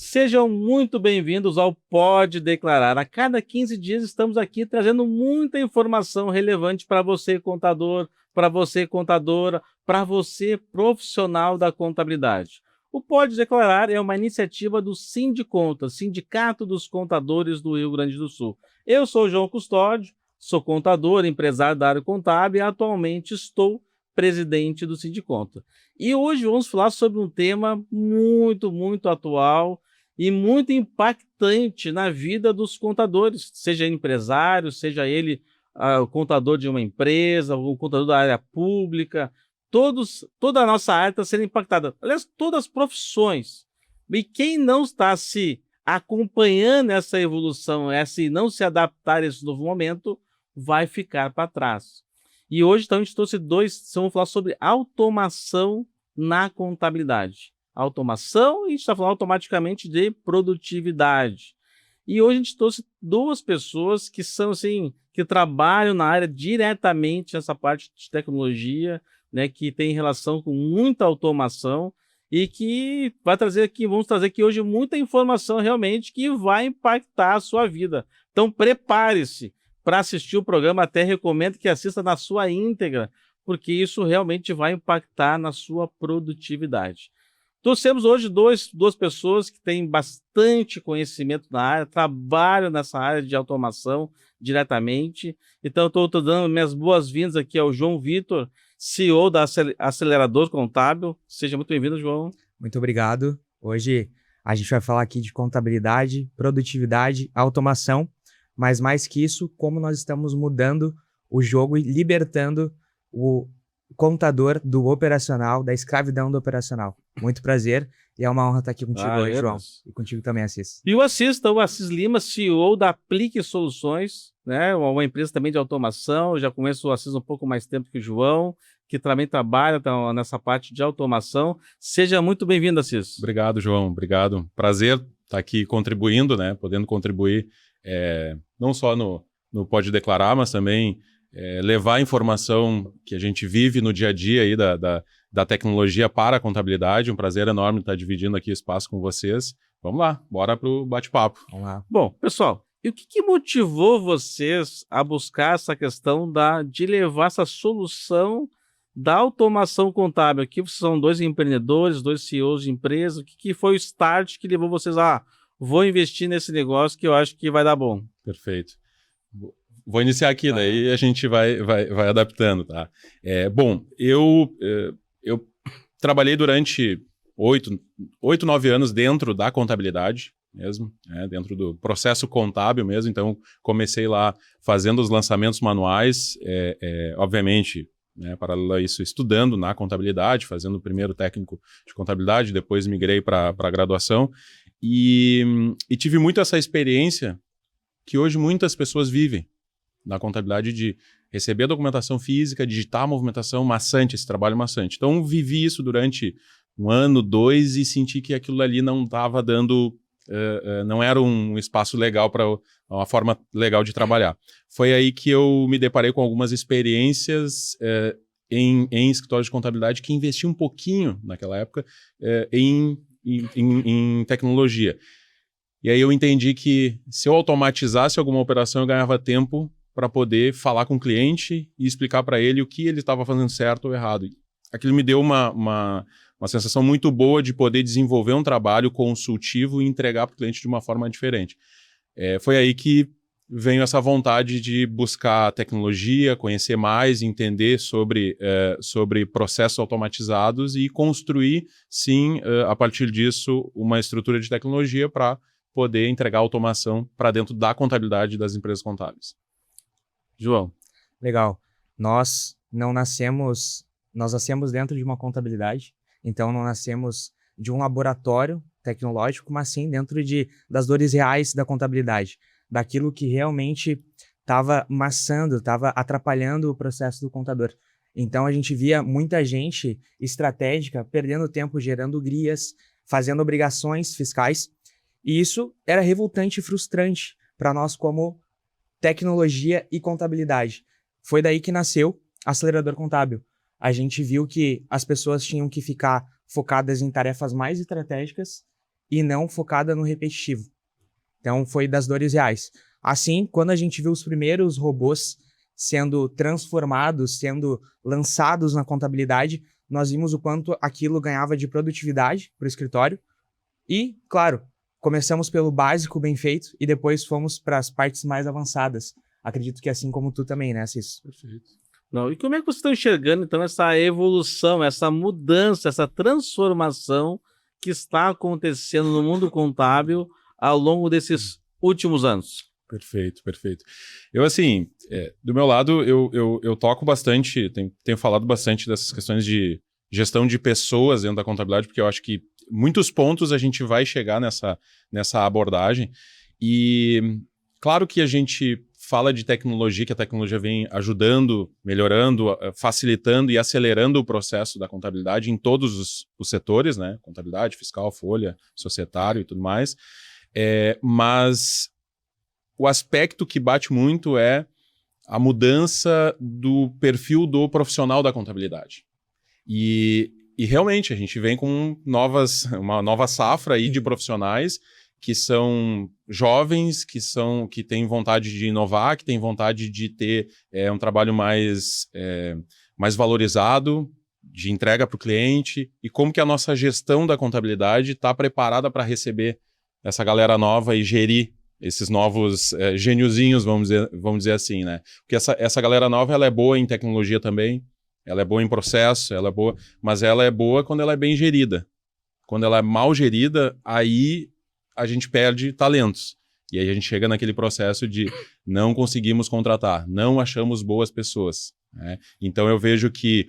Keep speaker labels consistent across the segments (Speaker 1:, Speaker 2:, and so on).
Speaker 1: Sejam muito bem-vindos ao Pode Declarar. A cada 15 dias estamos aqui trazendo muita informação relevante para você, contador, para você, contadora, para você, profissional da contabilidade. O Pode Declarar é uma iniciativa do Sindicontas, Sindicato dos Contadores do Rio Grande do Sul. Eu sou o João Custódio, sou contador, empresário da área contábil e atualmente estou presidente do Sindicontas. E hoje vamos falar sobre um tema muito atual e muito impactante na vida dos contadores, seja empresário, seja ele o contador de uma empresa, o contador da área pública, toda a nossa área está sendo impactada. Aliás, todas as profissões. E quem não está se acompanhando essa evolução, e não se adaptar a esse novo momento, vai ficar para trás. E hoje, então, a gente trouxe vamos falar sobre automação na contabilidade. Automação, e a gente está falando automaticamente de produtividade. E hoje a gente trouxe duas pessoas que são, assim, que trabalham na área diretamente nessa parte de tecnologia, né, que tem relação com muita automação e que vamos trazer aqui hoje muita informação realmente que vai impactar a sua vida. Então, prepare-se para assistir o programa, até recomendo que assista na sua íntegra, porque isso realmente vai impactar na sua produtividade. Trouxemos hoje duas pessoas que têm bastante conhecimento na área, trabalham nessa área de automação diretamente. Então, estou dando minhas boas-vindas aqui ao João Vitor, CEO da Acelerador Contábil. Seja muito bem-vindo, João.
Speaker 2: Muito obrigado. Hoje a gente vai falar aqui de contabilidade, produtividade, automação, mas mais que isso, como nós estamos mudando o jogo e libertando o contador do operacional, da escravidão do operacional. Muito prazer e é uma honra estar aqui contigo hoje, João. E contigo também, Assis.
Speaker 1: E o Assis Lima, CEO da Aplique Soluções, né? Uma empresa também de automação. Eu já conheço o Assis um pouco mais tempo que o João, que também trabalha nessa parte de automação. Seja muito bem-vindo, Assis.
Speaker 3: Obrigado, João. Obrigado. Prazer estar aqui contribuindo, né? Podendo contribuir não só no Pode Declarar, mas também levar a informação que a gente vive no dia a dia aí da tecnologia para a contabilidade. Um prazer enorme estar dividindo aqui espaço com vocês. Vamos lá, bora para o bate-papo.
Speaker 2: Vamos lá.
Speaker 1: Bom, pessoal, e o que motivou vocês a buscar essa questão de levar essa solução da automação contábil? Aqui vocês são dois empreendedores, dois CEOs de empresas. O que foi o start que levou vocês vou investir nesse negócio que eu acho que vai dar bom?
Speaker 3: Perfeito. Vou iniciar aqui, daí a gente vai adaptando, tá? Bom, eu trabalhei durante 8, 9 anos dentro da contabilidade mesmo, dentro do processo contábil mesmo, então comecei lá fazendo os lançamentos manuais, obviamente, paralelo a isso, estudando na contabilidade, fazendo o primeiro técnico de contabilidade, depois migrei para a graduação e tive muito essa experiência que hoje muitas pessoas vivem na contabilidade, de receber a documentação física, digitar a movimentação, maçante, esse trabalho maçante. Então, vivi isso durante 1 ano, 2, e senti que aquilo ali não estava dando, não era um espaço legal para uma forma legal de trabalhar. Foi aí que eu me deparei com algumas experiências em escritórios de contabilidade que investi um pouquinho, naquela época, em tecnologia. E aí eu entendi que se eu automatizasse alguma operação, eu ganhava tempo para poder falar com o cliente e explicar para ele o que ele estava fazendo certo ou errado. Aquilo me deu uma sensação muito boa de poder desenvolver um trabalho consultivo e entregar para o cliente de uma forma diferente. Foi aí que veio essa vontade de buscar tecnologia, conhecer mais, entender sobre processos automatizados e construir, sim, a partir disso, uma estrutura de tecnologia para poder entregar automação para dentro da contabilidade das empresas contábeis.
Speaker 1: João.
Speaker 2: Legal. Nós nascemos dentro de uma contabilidade, então não nascemos de um laboratório tecnológico, mas sim dentro das dores reais da contabilidade, daquilo que realmente estava maçando, estava atrapalhando o processo do contador. Então a gente via muita gente estratégica perdendo tempo gerando grias, fazendo obrigações fiscais, e isso era revoltante e frustrante para nós como tecnologia e contabilidade. Foi daí que nasceu Acelerador Contábil. A gente viu que as pessoas tinham que ficar focadas em tarefas mais estratégicas e não focada no repetitivo. Então, foi das dores reais. Assim, quando a gente viu os primeiros robôs sendo transformados, sendo lançados na contabilidade, nós vimos o quanto aquilo ganhava de produtividade para o escritório. E, claro, começamos pelo básico bem feito e depois fomos para as partes mais avançadas. Acredito que assim como tu também, né, Cis?
Speaker 3: Perfeito.
Speaker 1: Não, e como é que vocês estão enxergando, então, essa evolução, essa mudança, essa transformação que está acontecendo no mundo contábil ao longo desses últimos anos?
Speaker 3: Perfeito, perfeito. Eu, assim, do meu lado, eu toco bastante, tenho falado bastante dessas questões de gestão de pessoas dentro da contabilidade, porque eu acho que muitos pontos a gente vai chegar nessa abordagem. E claro que a gente fala de tecnologia, que a tecnologia vem ajudando, melhorando, facilitando e acelerando o processo da contabilidade em todos os setores, né? Contabilidade, fiscal, folha, societário e tudo mais. Mas o aspecto que bate muito é a mudança do perfil do profissional da contabilidade. E realmente a gente vem com uma nova safra aí de profissionais que são jovens, que têm vontade de inovar, que têm vontade de ter um trabalho mais valorizado, de entrega para o cliente, e como que a nossa gestão da contabilidade está preparada para receber essa galera nova e gerir esses novos gêniozinhos, vamos dizer assim, né? Porque essa galera nova, ela é boa em tecnologia também, ela é boa em processo, ela é boa, mas ela é boa quando ela é bem gerida. Quando ela é mal gerida, aí a gente perde talentos. E aí a gente chega naquele processo de não conseguimos contratar, não achamos boas pessoas, né? Então eu vejo que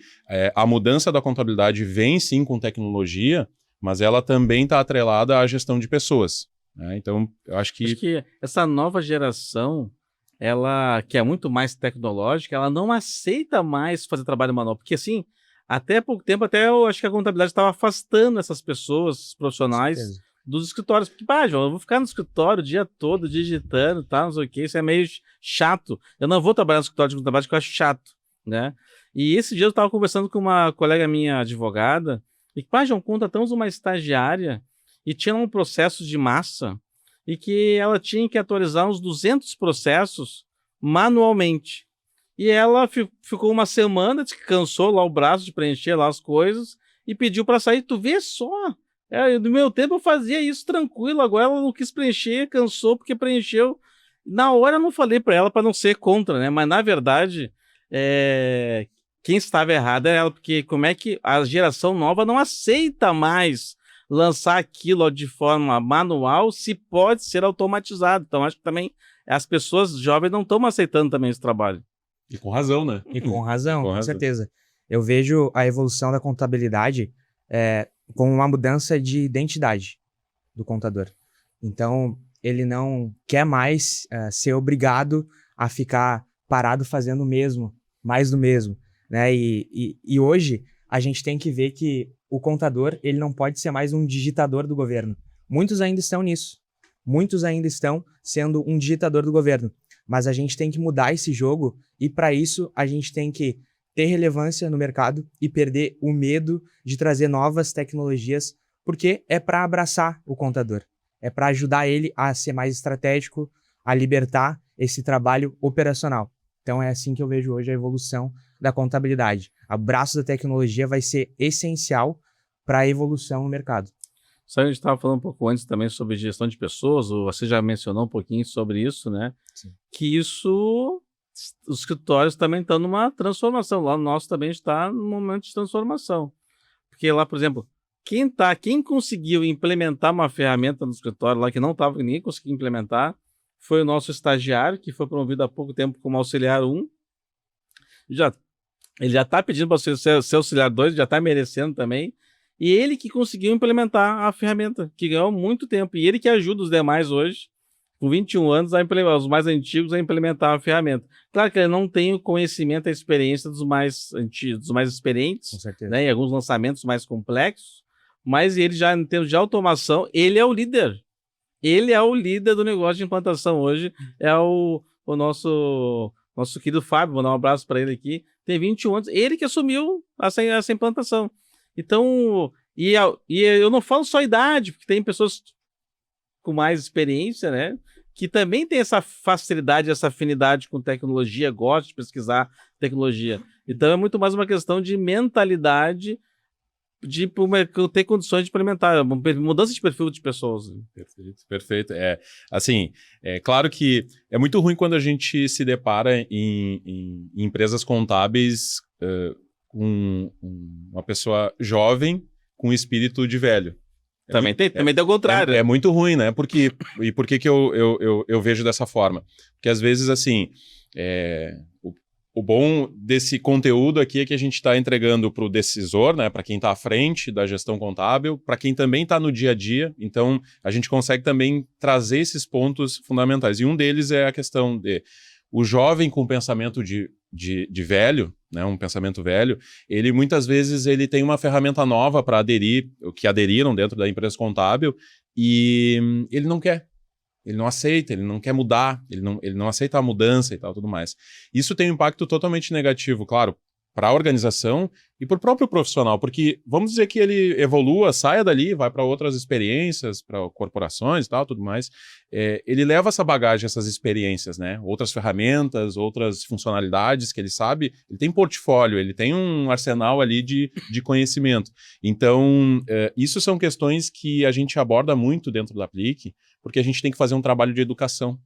Speaker 3: a mudança da contabilidade vem sim com tecnologia, mas ela também está atrelada à gestão de pessoas, né? Então eu acho que
Speaker 1: essa nova geração, ela que é muito mais tecnológica, ela não aceita mais fazer trabalho manual, porque assim, até pouco tempo, até eu acho que a contabilidade estava afastando essas pessoas, esses profissionais, dos escritórios, porque, João, eu vou ficar no escritório o dia todo digitando, tá, não sei o que, isso é meio chato. Eu não vou trabalhar no escritório de contabilidade porque eu acho chato, né? E esse dia eu estava conversando com uma colega minha advogada, e que, João, contratamos uma estagiária e tinha um processo de massa e que ela tinha que atualizar uns 200 processos manualmente. E ela ficou uma semana, disse que cansou lá o braço de preencher lá as coisas e pediu para sair. Tu vê só, no meu tempo eu fazia isso tranquilo, agora ela não quis preencher, cansou porque preencheu. Na hora eu não falei para ela para não ser contra, né? Mas na verdade, quem estava errado é ela, porque como é que a geração nova não aceita mais lançar aquilo de forma manual se pode ser automatizado. Então acho que também as pessoas jovens não estão aceitando também esse trabalho.
Speaker 3: E com razão, né?
Speaker 2: E com razão, com certeza. Eu vejo a evolução da contabilidade com uma mudança de identidade do contador. Então, ele não quer mais ser obrigado a ficar parado fazendo o mesmo, mais do mesmo, né? E hoje a gente tem que ver que o contador, ele não pode ser mais um digitador do governo. Muitos ainda estão nisso. Muitos ainda estão sendo um digitador do governo. Mas a gente tem que mudar esse jogo e, para isso, a gente tem que ter relevância no mercado e perder o medo de trazer novas tecnologias, porque é para abraçar o contador. É para ajudar ele a ser mais estratégico, a libertar esse trabalho operacional. Então é assim que eu vejo hoje a evolução da contabilidade. O braço da tecnologia vai ser essencial para a evolução no mercado.
Speaker 1: A gente estava falando um pouco antes também sobre gestão de pessoas, você já mencionou um pouquinho sobre isso, né? Sim. Que isso, os escritórios também estão numa transformação. Lá no nosso também está num momento de transformação. Porque lá, por exemplo, quem conseguiu implementar uma ferramenta no escritório lá que não estava, ninguém conseguiu implementar, foi o nosso estagiário, que foi promovido há pouco tempo como auxiliar 1. Ele já está pedindo para ser auxiliar 2, já está merecendo também. E ele que conseguiu implementar a ferramenta, que ganhou muito tempo. E ele que ajuda os demais hoje, com 21 anos, os mais antigos, a implementar a ferramenta. Claro que ele não tem o conhecimento, a experiência dos mais antigos, dos mais experientes,
Speaker 2: com certeza,
Speaker 1: né, em alguns lançamentos mais complexos, mas ele já, em termos de automação, ele é o líder. Ele é o líder do negócio de implantação hoje. É o nosso querido Fábio, vou dar um abraço para ele aqui. Tem 21 anos, ele que assumiu essa implantação. Então, E eu não falo só idade, porque tem pessoas com mais experiência, né? Que também tem essa facilidade, essa afinidade com tecnologia, gosta de pesquisar tecnologia. Então é muito mais uma questão de mentalidade, de ter condições de implementar, mudança de perfil de pessoas.
Speaker 3: Perfeito, perfeito. Assim, é claro que é muito ruim quando a gente se depara em empresas contábeis com uma pessoa jovem com espírito de velho.
Speaker 1: Também tem o contrário.
Speaker 3: É muito ruim, né? Por que eu vejo dessa forma? Porque às vezes, assim, o bom desse conteúdo aqui é que a gente está entregando para o decisor, né? Para quem está à frente da gestão contábil, para quem também está no dia a dia. Então, a gente consegue também trazer esses pontos fundamentais. E um deles é a questão de o jovem com pensamento de velho, né, um pensamento velho, ele muitas vezes ele tem uma ferramenta nova para aderir, que aderiram dentro da empresa contábil, e ele não quer. Ele não aceita, ele não quer mudar, ele não aceita a mudança e tal, tudo mais. Isso tem um impacto totalmente negativo, claro, para a organização e para o próprio profissional, porque vamos dizer que ele evolua, saia dali, vai para outras experiências, para corporações e tal, tudo mais. Ele leva essa bagagem, essas experiências, né? Outras ferramentas, outras funcionalidades que ele sabe, ele tem portfólio, ele tem um arsenal ali de conhecimento. Então, isso são questões que a gente aborda muito dentro da Aplique, porque a gente tem que fazer um trabalho de educação.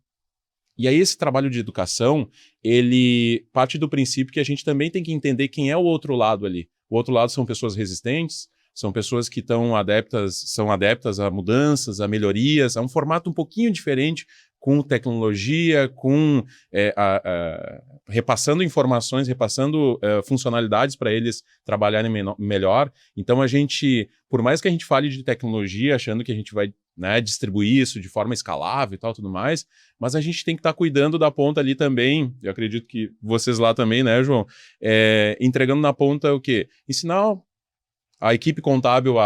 Speaker 3: E aí esse trabalho de educação, ele parte do princípio que a gente também tem que entender quem é o outro lado ali. O outro lado são pessoas resistentes, são pessoas que são adeptas a mudanças, a melhorias, a um formato um pouquinho diferente, com tecnologia, com repassando informações, repassando funcionalidades para eles trabalharem melhor. Então a gente, por mais que a gente fale de tecnologia, achando que a gente vai, né, distribuir isso de forma escalável e tal, tudo mais, mas a gente tem que estar cuidando da ponta ali também, eu acredito que vocês lá também, né, João, entregando na ponta o quê? Ensinar a equipe contábil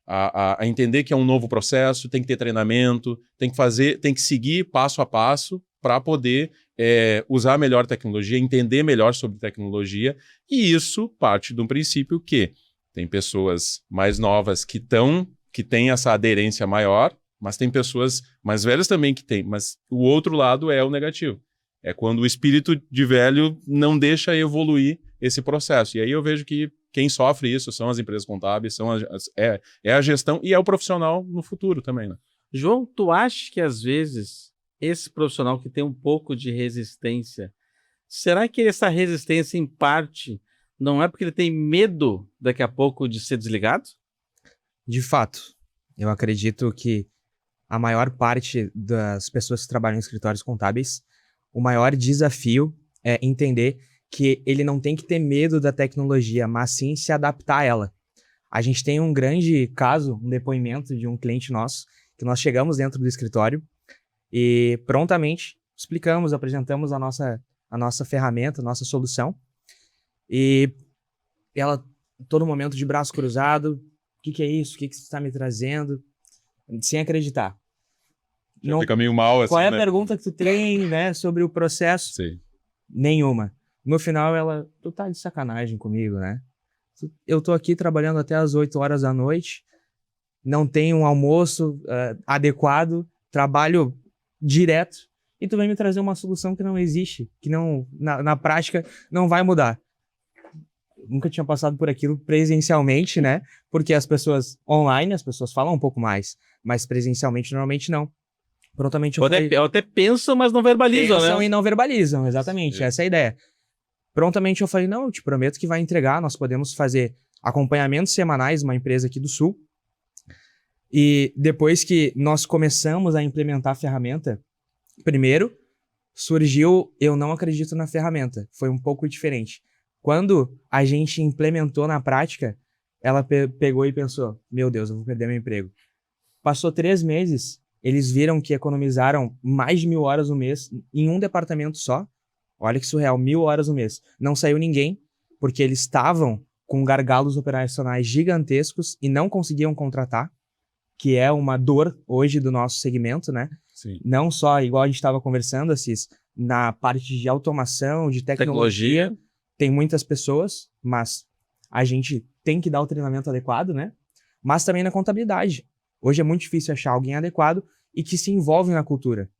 Speaker 3: a entender que é um novo processo, tem que ter treinamento, tem que seguir passo a passo para poder usar melhor tecnologia, entender melhor sobre tecnologia, e isso parte de um princípio que tem pessoas mais novas que têm essa aderência maior, mas tem pessoas mais velhas também que têm, mas o outro lado é o negativo. É quando o espírito de velho não deixa evoluir esse processo. E aí eu vejo que quem sofre isso são as empresas contábeis, é a gestão e é o profissional no futuro também, né?
Speaker 1: João, tu acha que às vezes esse profissional que tem um pouco de resistência, será que essa resistência em parte não é porque ele tem medo daqui a pouco de ser desligado?
Speaker 2: De fato, eu acredito que a maior parte das pessoas que trabalham em escritórios contábeis, o maior desafio é entender que ele não tem que ter medo da tecnologia, mas sim se adaptar a ela. A gente tem um grande caso, um depoimento de um cliente nosso, que nós chegamos dentro do escritório e prontamente explicamos, apresentamos a nossa ferramenta, a nossa solução, e ela, todo momento de braço cruzado, o que é isso? O que você está me trazendo? Sem acreditar.
Speaker 3: Não, fica meio mal assim,
Speaker 2: qual é a
Speaker 3: né?
Speaker 2: pergunta que tu tem, né, sobre o processo?
Speaker 3: Sim.
Speaker 2: Nenhuma. No final, ela, tu tá de sacanagem comigo, né? Eu tô aqui trabalhando até as 8 horas da noite, não tenho um almoço adequado, trabalho direto, e tu vem me trazer uma solução que não existe, que não, na prática não vai mudar. Nunca tinha passado por aquilo presencialmente, né? Porque as pessoas online, as pessoas falam um pouco mais, mas presencialmente normalmente não. Prontamente
Speaker 1: eu até penso, mas não verbalizam,
Speaker 2: pensam
Speaker 1: né?
Speaker 2: e não verbalizam, exatamente, essa é a ideia. Prontamente eu falei, não, eu te prometo que vai entregar, nós podemos fazer acompanhamentos semanais, uma empresa aqui do Sul. E depois que nós começamos a implementar a ferramenta, primeiro surgiu, eu não acredito na ferramenta, foi um pouco diferente. Quando a gente implementou na prática, ela pegou e pensou, meu Deus, eu vou perder meu emprego. Passou 3 meses, eles viram que economizaram mais de 1.000 horas no mês em um departamento só. Olha que surreal, 1.000 horas no mês. Não saiu ninguém, porque eles estavam com gargalos operacionais gigantescos e não conseguiam contratar, que é uma dor hoje do nosso segmento, né?
Speaker 3: Sim.
Speaker 2: Não só, igual a gente estava conversando, Assis, na parte de automação, de tecnologia, tem muitas pessoas, mas a gente tem que dar o treinamento adequado, né? mas também na contabilidade. Hoje é muito difícil achar alguém adequado e que se envolve na cultura.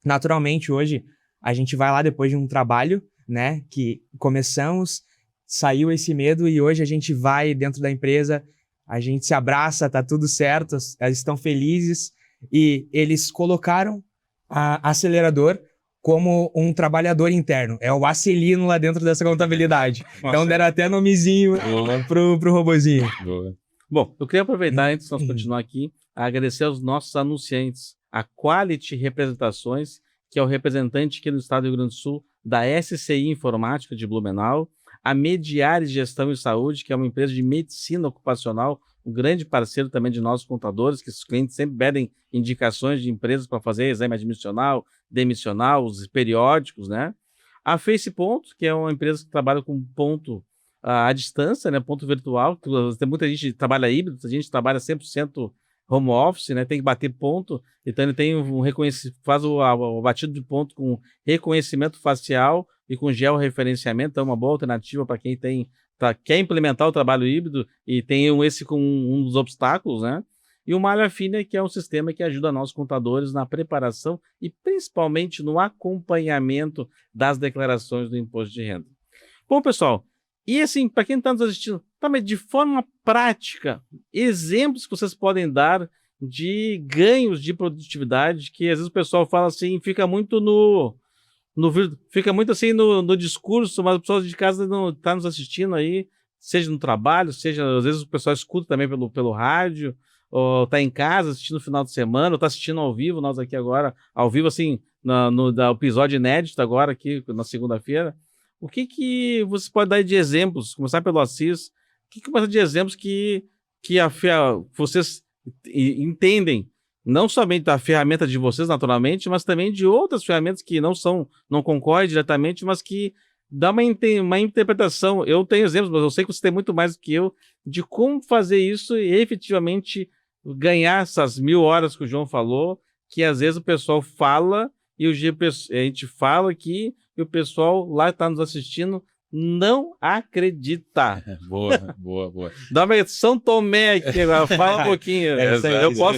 Speaker 2: Naturalmente, hoje, a gente vai lá depois de um trabalho, né, que começamos, saiu esse medo e hoje a gente vai dentro da empresa, a gente se abraça, tá tudo certo, elas estão felizes e eles colocaram a acelerador como um trabalhador interno. É o Acelino lá dentro dessa contabilidade. Então deram até nomezinho pro robozinho.
Speaker 3: Boa.
Speaker 1: Bom, eu queria aproveitar, antes de nós continuar aqui, a agradecer aos nossos anunciantes, a Quality Representações, que é o representante aqui no estado do Rio Grande do Sul da SCI Informática de Blumenau, a Mediares Gestão e Saúde, que é uma empresa de medicina ocupacional, um grande parceiro também de nós contadores, que os clientes sempre pedem indicações de empresas para fazer exame admissional, demissional, os periódicos, né? A Face Ponto, que é uma empresa que trabalha com ponto à distância, né? Ponto virtual, que tem muita gente que trabalha híbrido, a gente trabalha 100% home office, né? Tem que bater ponto, então ele tem um reconhecimento, faz o batido de ponto com reconhecimento facial e com georreferenciamento, então é uma boa alternativa para quem quer implementar o trabalho híbrido e tem esse como um dos obstáculos, né? E o Malha Fina, que é um sistema que ajuda nós contadores na preparação e principalmente no acompanhamento das declarações do imposto de renda. Bom, pessoal, e assim, para quem está nos assistindo, mas de forma prática, exemplos que vocês podem dar de ganhos de produtividade, que às vezes o pessoal fala assim, fica muito fica muito assim no discurso, mas o pessoal de casa não está nos assistindo aí, seja no trabalho, seja, às vezes o pessoal escuta também pelo rádio, ou está em casa assistindo no final de semana, ou está assistindo ao vivo, nós aqui agora, ao vivo assim, no episódio inédito agora aqui na segunda-feira. O que você pode dar de exemplos, começar pelo Assis, o que pode dar de exemplos que vocês entendem, não somente da ferramenta de vocês, naturalmente, mas também de outras ferramentas que não concorrem diretamente, mas que dá uma interpretação. Eu tenho exemplos, mas eu sei que você tem muito mais do que eu, de como fazer isso e efetivamente ganhar essas 1000 horas que o João falou, que às vezes o pessoal fala e a gente fala aqui e o pessoal lá está nos assistindo não acredita.
Speaker 3: Boa.
Speaker 1: Dá uma São Tomé aqui agora, fala um pouquinho.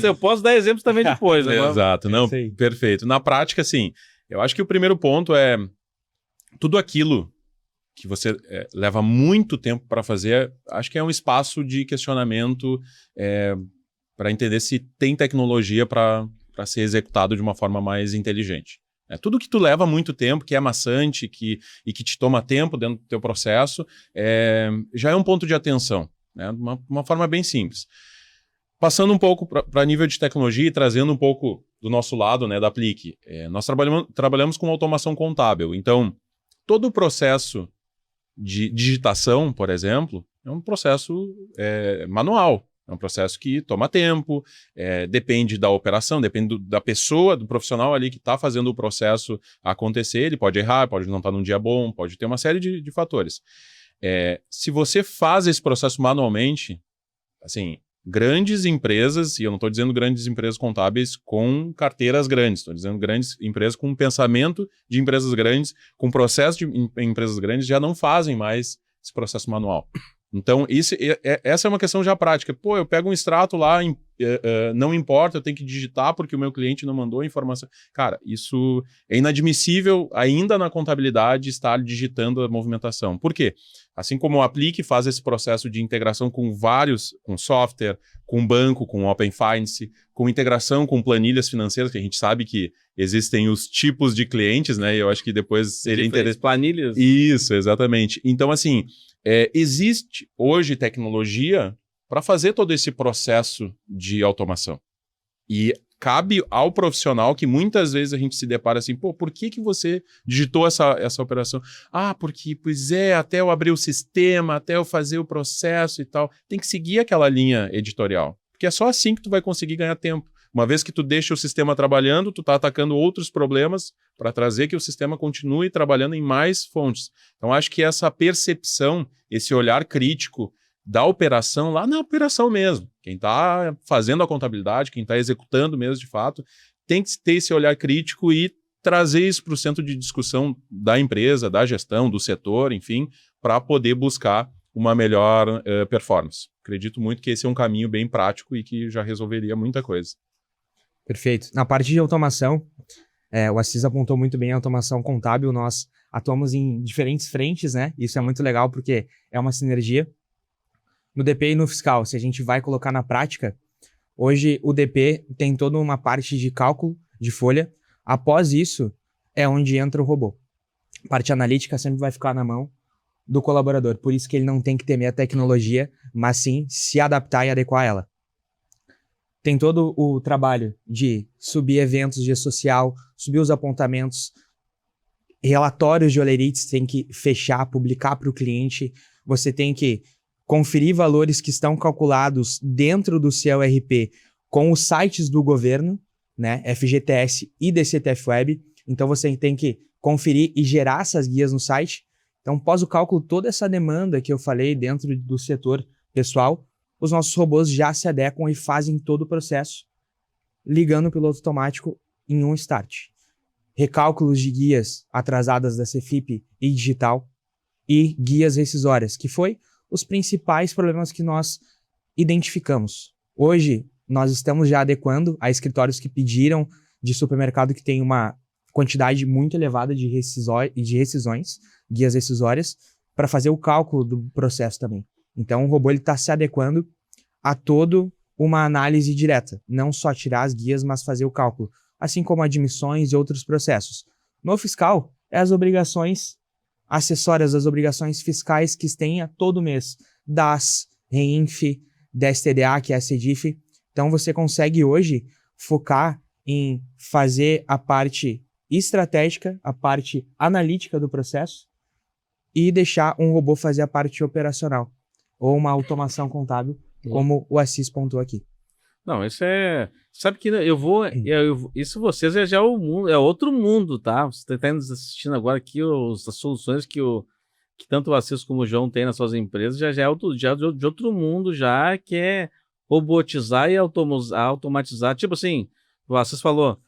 Speaker 1: Eu posso dar exemplos também depois.
Speaker 3: Exato, não, perfeito. Na prática, assim, eu acho que o primeiro ponto é tudo aquilo que você leva muito tempo para fazer, acho que é um espaço de questionamento para entender se tem tecnologia para ser executado de uma forma mais inteligente. Tudo que tu leva muito tempo, que é maçante e que te toma tempo dentro do teu processo, já é um ponto de atenção, né? Uma forma bem simples. Passando um pouco para nível de tecnologia e trazendo um pouco do nosso lado, né, da Aplique, nós trabalhamos com automação contábil. Então, todo o processo de digitação, por exemplo, é um processo manual. É um processo que toma tempo, depende da operação, depende da pessoa, do profissional ali que está fazendo o processo acontecer. Ele pode errar, pode não estar num dia bom, pode ter uma série de fatores. Se você faz esse processo manualmente, assim, grandes empresas, e eu não estou dizendo grandes empresas contábeis com carteiras grandes, estou dizendo grandes empresas com pensamento de empresas grandes, com processo de empresas grandes, já não fazem mais esse processo manual. Então, essa é uma questão já prática. Pô, eu pego um extrato lá, não importa, eu tenho que digitar porque o meu cliente não mandou a informação. Cara, isso é inadmissível ainda na contabilidade estar digitando a movimentação. Por quê? Assim como o Aplique faz esse processo de integração com software, com banco, com Open Finance, com integração com planilhas financeiras, que a gente sabe que existem os tipos de clientes, né? E eu acho que depois seria interessante.
Speaker 1: Planilhas?
Speaker 3: Isso, exatamente. Então, assim, existe hoje tecnologia para fazer todo esse processo de automação. E cabe ao profissional que muitas vezes a gente se depara assim, pô, por que você digitou essa operação? Ah, porque, até eu abrir o sistema, até eu fazer o processo e tal. Tem que seguir aquela linha editorial. Porque é só assim que tu vai conseguir ganhar tempo. Uma vez que tu deixa o sistema trabalhando, tu está atacando outros problemas para trazer que o sistema continue trabalhando em mais fontes. Então, acho que essa percepção, esse olhar crítico da operação, lá na operação mesmo, quem está fazendo a contabilidade, quem está executando mesmo de fato, tem que ter esse olhar crítico e trazer isso para o centro de discussão da empresa, da gestão, do setor, enfim, para poder buscar uma melhor performance. acredito muito que esse é um caminho bem prático e que já resolveria muita coisa.
Speaker 2: Perfeito. Na parte de automação, o Assis apontou muito bem a automação contábil. Nós atuamos em diferentes frentes, né? Isso é muito legal porque é uma sinergia. No DP e no fiscal, se a gente vai colocar na prática, hoje o DP tem toda uma parte de cálculo de folha. Após isso, é onde entra o robô. A parte analítica sempre vai ficar na mão do colaborador. Por isso que ele não tem que temer a tecnologia, mas sim se adaptar e adequar a ela. Tem todo o trabalho de subir eventos de social, subir os apontamentos, relatórios de Olerites tem que fechar, publicar para o cliente. Você tem que conferir valores que estão calculados dentro do seu ERP com os sites do governo, né, FGTS e DCTF Web. Então você tem que conferir e gerar essas guias no site. Então, pós o cálculo, toda essa demanda que eu falei dentro do setor pessoal, os nossos robôs já se adequam e fazem todo o processo, ligando o piloto automático em um start. Recálculos de guias atrasadas da Cefip e digital e guias rescisórias, que foi os principais problemas que nós identificamos. Hoje, nós estamos já adequando a escritórios que pediram de supermercado que tem uma quantidade muito elevada de rescisões, guias rescisórias, para fazer o cálculo do processo também. Então, o robô está se adequando a toda uma análise direta. Não só tirar as guias, mas fazer o cálculo. Assim como admissões e outros processos. No fiscal, é as obrigações acessórias, as obrigações fiscais que têm a todo mês. DAS, REINF, DSTDA, que é a CEDIF. Então, você consegue hoje focar em fazer a parte estratégica, a parte analítica do processo e deixar um robô fazer a parte operacional ou uma automação contábil, como o Assis pontuou aqui.
Speaker 1: Não, isso é... Sabe que isso vocês já é o mundo, é outro mundo, tá? Você está nos assistindo agora aqui as soluções que tanto o Assis como o João têm nas suas empresas, já é de outro mundo, já que é robotizar e automatizar. Tipo assim, o Assis falou,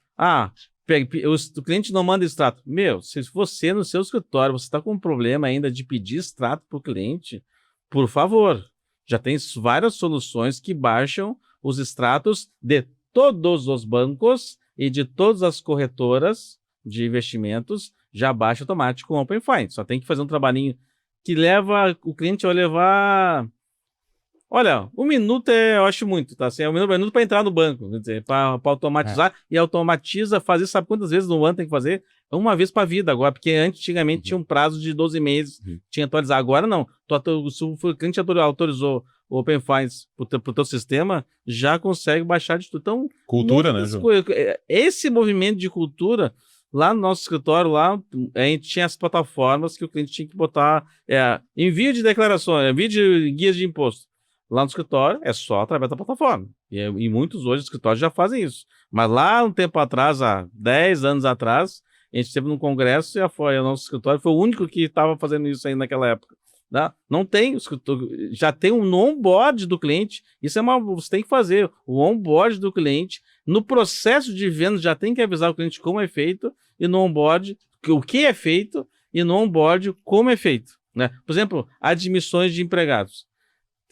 Speaker 1: o cliente não manda extrato. Meu, se você no seu escritório, você está com um problema ainda de pedir extrato para o cliente, por favor, já tem várias soluções que baixam os extratos de todos os bancos e de todas as corretoras de investimentos, já baixa automático com o Open Finance. Só tem que fazer um trabalhinho que leva o cliente a levar... Olha, 1 minuto eu acho muito, tá? Assim, é 1 minuto para entrar no banco, quer dizer, para automatizar e automatiza, fazer, sabe quantas vezes no ano tem que fazer? Uma vez para a vida agora, porque antigamente tinha um prazo de 12 meses, tinha que atualizar. Agora não. Se o cliente autorizou o Open Finance pro teu sistema, já consegue baixar de tudo. Então,
Speaker 3: cultura, né, João?
Speaker 1: Esse movimento de cultura, lá no nosso escritório, lá, a gente tinha as plataformas que o cliente tinha que botar envio de declarações, envio de guias de imposto. Lá no escritório é só através da plataforma. E muitos hoje escritórios já fazem isso. Mas lá um tempo atrás, há 10 anos atrás, a gente esteve num congresso e o nosso escritório foi o único que estava fazendo isso aí naquela época. Tá? Não tem, já tem um onboard do cliente. Isso você tem que fazer. O onboard do cliente, no processo de venda, já tem que avisar o cliente como é feito, e no onboard, o que é feito, e no onboard, como é feito. Né? Por exemplo, admissões de empregados.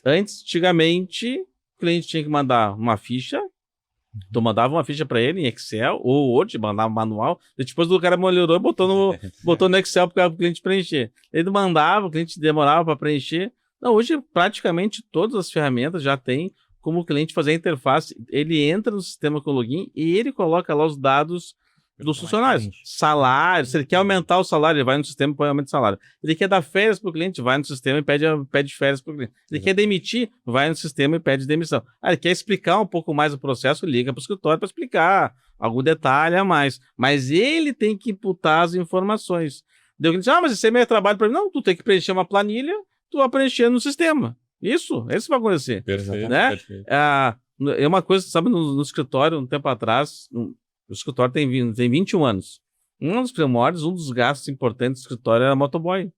Speaker 1: Antigamente, o cliente tinha que mandar uma ficha, tu mandava uma ficha para ele em Excel ou Word, mandava manual, e depois o cara melhorou e botou no Excel para o cliente preencher. Ele mandava, o cliente demorava para preencher. Não, hoje praticamente todas as ferramentas já tem como o cliente fazer a interface. Ele entra no sistema com login e ele coloca lá os dados dos funcionários. Salário, se ele quer aumentar o salário, ele vai no sistema e põe aumento de salário. Ele quer dar férias para o cliente, vai no sistema e pede férias para o cliente. Ele quer demitir, vai no sistema e pede demissão. Ele quer explicar um pouco mais o processo, liga para o escritório para explicar algum detalhe a mais. Mas ele tem que imputar as informações. Deu que diz, mas esse é meu trabalho para mim. Não, tu tem que preencher uma planilha, tu vai preencher no sistema. Isso vai acontecer.
Speaker 3: Perfeito,
Speaker 1: né?
Speaker 3: Perfeito.
Speaker 1: É uma coisa, sabe, no escritório, um tempo atrás... O escritório tem 21 anos. Um dos primórdios, um dos gastos importantes do escritório era motoboy.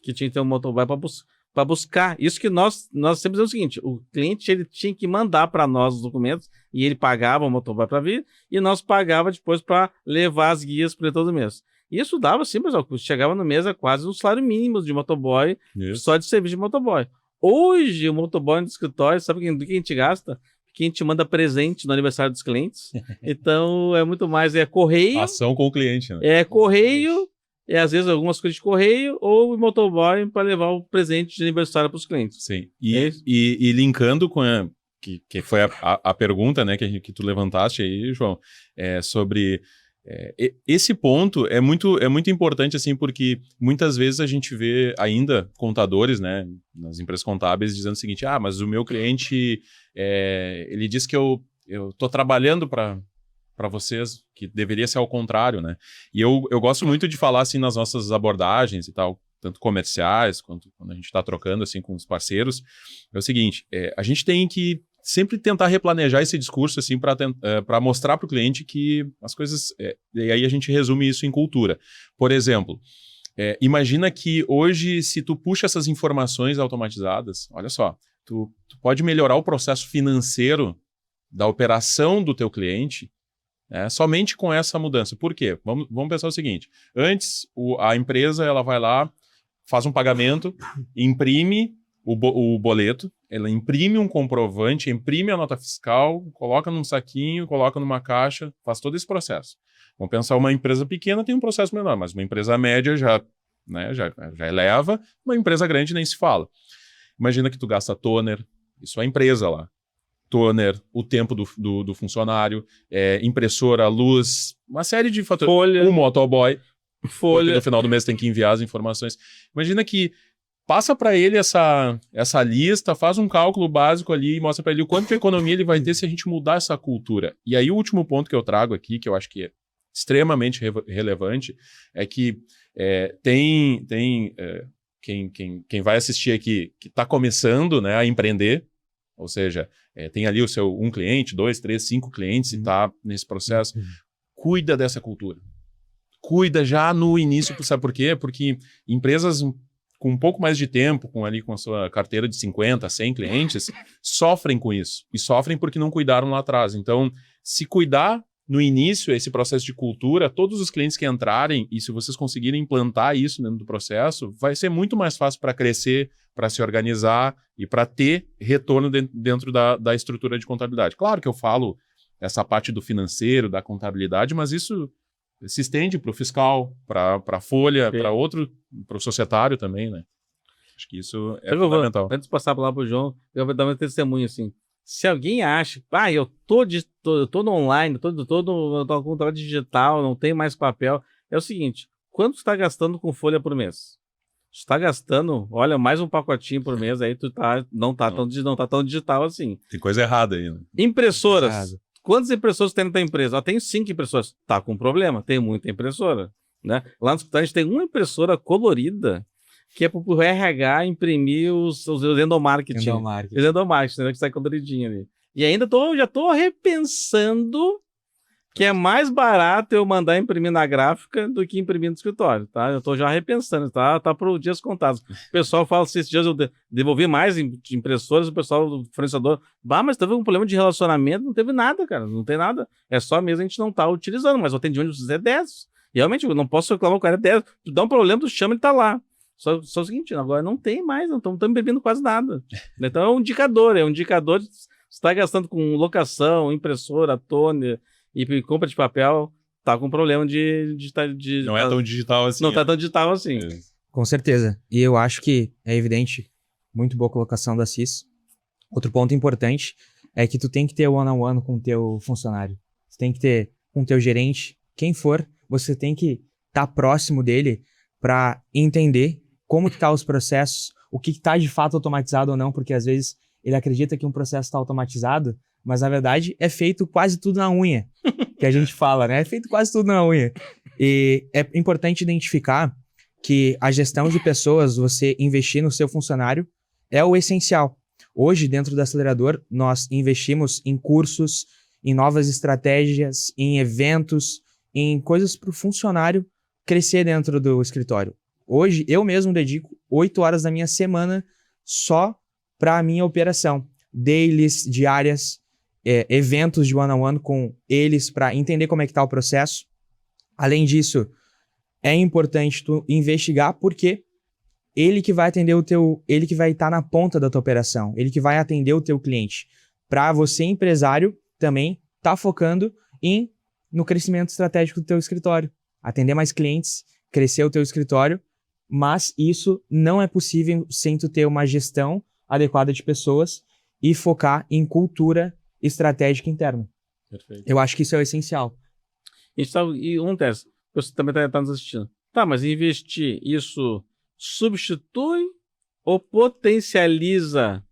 Speaker 1: Que tinha que ter um motoboy para buscar. Isso que nós sempre dizemos o seguinte, o cliente ele tinha que mandar para nós os documentos e ele pagava o motoboy para vir e nós pagava depois para levar as guias para todo mês. Isso dava sim, pessoal, chegava no mês a quase um salário mínimo de motoboy, só de serviço de motoboy. Hoje, o motoboy no escritório, sabe do que a gente gasta? Que a gente manda presente no aniversário dos clientes. Então, é muito mais, correio.
Speaker 3: Ação com o cliente, né?
Speaker 1: É correio, às vezes algumas coisas de correio, ou motoboy para levar o presente de aniversário para os clientes.
Speaker 3: Sim. E linkando com que foi a pergunta, né, que tu levantaste aí, João, sobre esse ponto é muito importante, assim, porque muitas vezes a gente vê ainda contadores, né, nas empresas contábeis dizendo o seguinte: mas o meu cliente, ele diz que eu tô trabalhando para vocês, que deveria ser ao contrário, né? E eu gosto muito de falar, assim, nas nossas abordagens e tal, tanto comerciais, quanto quando a gente está trocando, assim, com os parceiros, é o seguinte: a gente tem que sempre tentar replanejar esse discurso, assim, para mostrar para o cliente que as coisas... e aí a gente resume isso em cultura. Por exemplo, imagina que hoje, se tu puxa essas informações automatizadas, olha só, tu pode melhorar o processo financeiro da operação do teu cliente, somente com essa mudança. Por quê? Vamos pensar o seguinte: antes, a empresa ela vai lá, faz um pagamento, imprime o boleto, ela imprime um comprovante, imprime a nota fiscal, coloca num saquinho, coloca numa caixa, faz todo esse processo. Vamos pensar, uma empresa pequena tem um processo menor, mas uma empresa média já eleva, uma empresa grande nem se fala. Imagina que tu gasta toner, isso é a empresa lá. Toner, o tempo do funcionário, impressora, luz, uma série de fatores.
Speaker 1: Folha.
Speaker 3: Um motoboy.
Speaker 1: Folha.
Speaker 3: No final do mês tem que enviar as informações. Imagina que passa para ele essa lista, faz um cálculo básico ali e mostra para ele o quanto de economia ele vai ter se a gente mudar essa cultura. E aí o último ponto que eu trago aqui, que eu acho que é extremamente relevante, é que quem vai assistir aqui, que está começando, né, a empreender, ou seja, tem ali um cliente, 2, 3, 5 clientes e está nesse processo, cuida dessa cultura. Cuida já no início, sabe por quê? Porque empresas com um pouco mais de tempo, com a sua carteira de 50, 100 clientes, sofrem com isso. E sofrem porque não cuidaram lá atrás. Então, se cuidar no início, esse processo de cultura, todos os clientes que entrarem, e se vocês conseguirem implantar isso dentro do processo, vai ser muito mais fácil para crescer, para se organizar e para ter retorno dentro da estrutura de contabilidade. Claro que eu falo essa parte do financeiro, da contabilidade, mas isso se estende para o fiscal, para a folha, para o societário também, né? Acho que isso é fundamental.
Speaker 1: Antes de passar a palavra para o João, eu vou dar um testemunho assim. Se alguém acha, eu tô no online, tô no computador digital, não tem mais papel, é o seguinte: quanto você está gastando com folha por mês? Você está gastando, olha, mais um pacotinho por mês, aí tu não tá tão digital assim.
Speaker 3: Tem coisa errada aí, né?
Speaker 1: Impressoras. Quantas impressoras tem na tua empresa? Tem 5 impressoras. Tá com problema, tem muita impressora, né? Lá no escritório a gente tem uma impressora colorida que é para o RH imprimir os endomarketing. Os endomarketing, né? Que sai coloridinho ali. E ainda já tô repensando que é mais barato eu mandar imprimir na gráfica do que imprimir no escritório, tá? Eu tô já repensando, tá por dias contados. O pessoal fala assim, esses dias eu devolvi mais impressoras, o pessoal do fornecedor, mas teve um problema de relacionamento, não teve nada, cara, não tem nada. É só mesmo a gente não tá utilizando, mas o atendimento é 10. Realmente, eu não posso reclamar com o cara 10. Tu dá um problema, tu chama, ele tá lá. Só o seguinte, agora não tem mais, não estamos bebendo quase nada. Então é um indicador de se está gastando com locação, impressora, toner e compra de papel, tá com problema de
Speaker 3: não é tão digital assim.
Speaker 1: Não tá tão digital assim.
Speaker 2: Com certeza. E eu acho que é evidente, muito boa colocação da Cis. Outro ponto importante é que tu tem que ter one-on-one com o teu funcionário. Tu tem que ter com o teu gerente, quem for, você tem que estar próximo dele para entender como que tá os processos, o que está de fato automatizado ou não, porque às vezes ele acredita que um processo está automatizado, mas na verdade é feito quase tudo na unha, que a gente fala, né? É feito quase tudo na unha. E é importante identificar que a gestão de pessoas, você investir no seu funcionário, é o essencial. Hoje, dentro do Acelerador, nós investimos em cursos, em novas estratégias, em eventos, em coisas para o funcionário crescer dentro do escritório. Hoje, eu mesmo dedico 8 horas da minha semana só para a minha operação. Dailies, diárias, eventos de one-on-one com eles para entender como é que está o processo. Além disso, é importante tu investigar porque ele que vai atender ele que vai estar na ponta da tua operação, ele que vai atender o teu cliente. Para você, empresário, também tá focando no crescimento estratégico do teu escritório, atender mais clientes, crescer o teu escritório, mas isso não é possível sem tu ter uma gestão adequada de pessoas e focar em cultura estratégica interna.
Speaker 3: Perfeito.
Speaker 2: Eu acho que isso é o essencial.
Speaker 1: E um teste, você também está nos assistindo. Tá, mas investir, isso substitui ou potencializa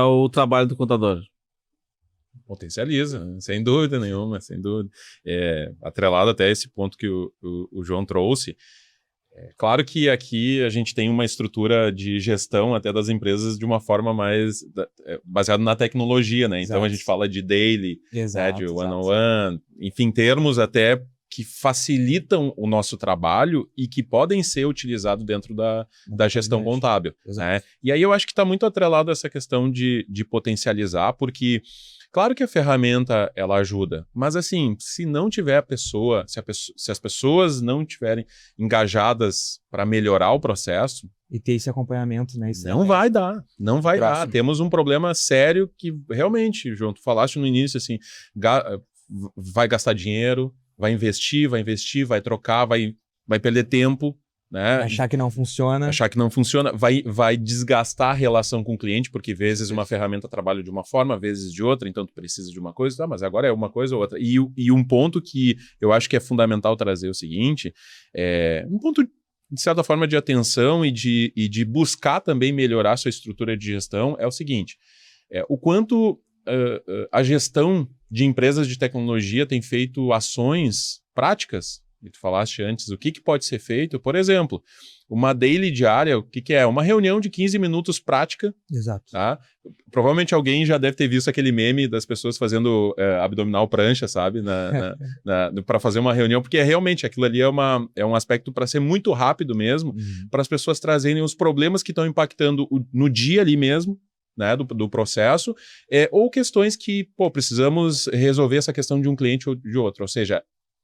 Speaker 1: o trabalho do contador?
Speaker 3: Potencializa, sem dúvida nenhuma, sem dúvida. Atrelado até esse ponto que o João trouxe, claro que aqui a gente tem uma estrutura de gestão até das empresas de uma forma mais baseada na tecnologia, né? Então a gente fala de daily, né, de one-on-one, enfim, termos até que facilitam o nosso trabalho e que podem ser utilizados dentro da gestão contábil. Né? E aí eu acho que está muito atrelado essa questão de potencializar, porque claro que a ferramenta ela ajuda, mas assim, se não tiver se as pessoas não estiverem engajadas para melhorar o processo,
Speaker 2: e ter esse acompanhamento, né?
Speaker 3: Não vai dar. Temos um problema sério que realmente, João, tu falaste no início assim, vai gastar dinheiro, vai investir, vai trocar, vai perder tempo, né?
Speaker 2: Achar que não funciona.
Speaker 3: Vai desgastar a relação com o cliente, porque vezes uma ferramenta trabalha de uma forma, vezes de outra, então tu precisa de uma coisa, tá, mas agora é uma coisa ou outra. E um ponto que eu acho que é fundamental trazer o seguinte, um ponto de certa forma de atenção e de buscar também melhorar sua estrutura de gestão é o seguinte, o quanto a gestão de empresas de tecnologia tem feito ações práticas, e tu falaste antes, o que pode ser feito, por exemplo, uma daily diária, o que é? Uma reunião de 15 minutos prática.
Speaker 2: Exato.
Speaker 3: Tá? Provavelmente alguém já deve ter visto aquele meme das pessoas fazendo abdominal prancha, sabe? Para fazer uma reunião, porque realmente aquilo ali é um aspecto para ser muito rápido mesmo, para as pessoas trazerem os problemas que estão impactando no dia ali mesmo, né, do processo, ou questões que, precisamos resolver essa questão de um cliente ou de outro. Ou seja,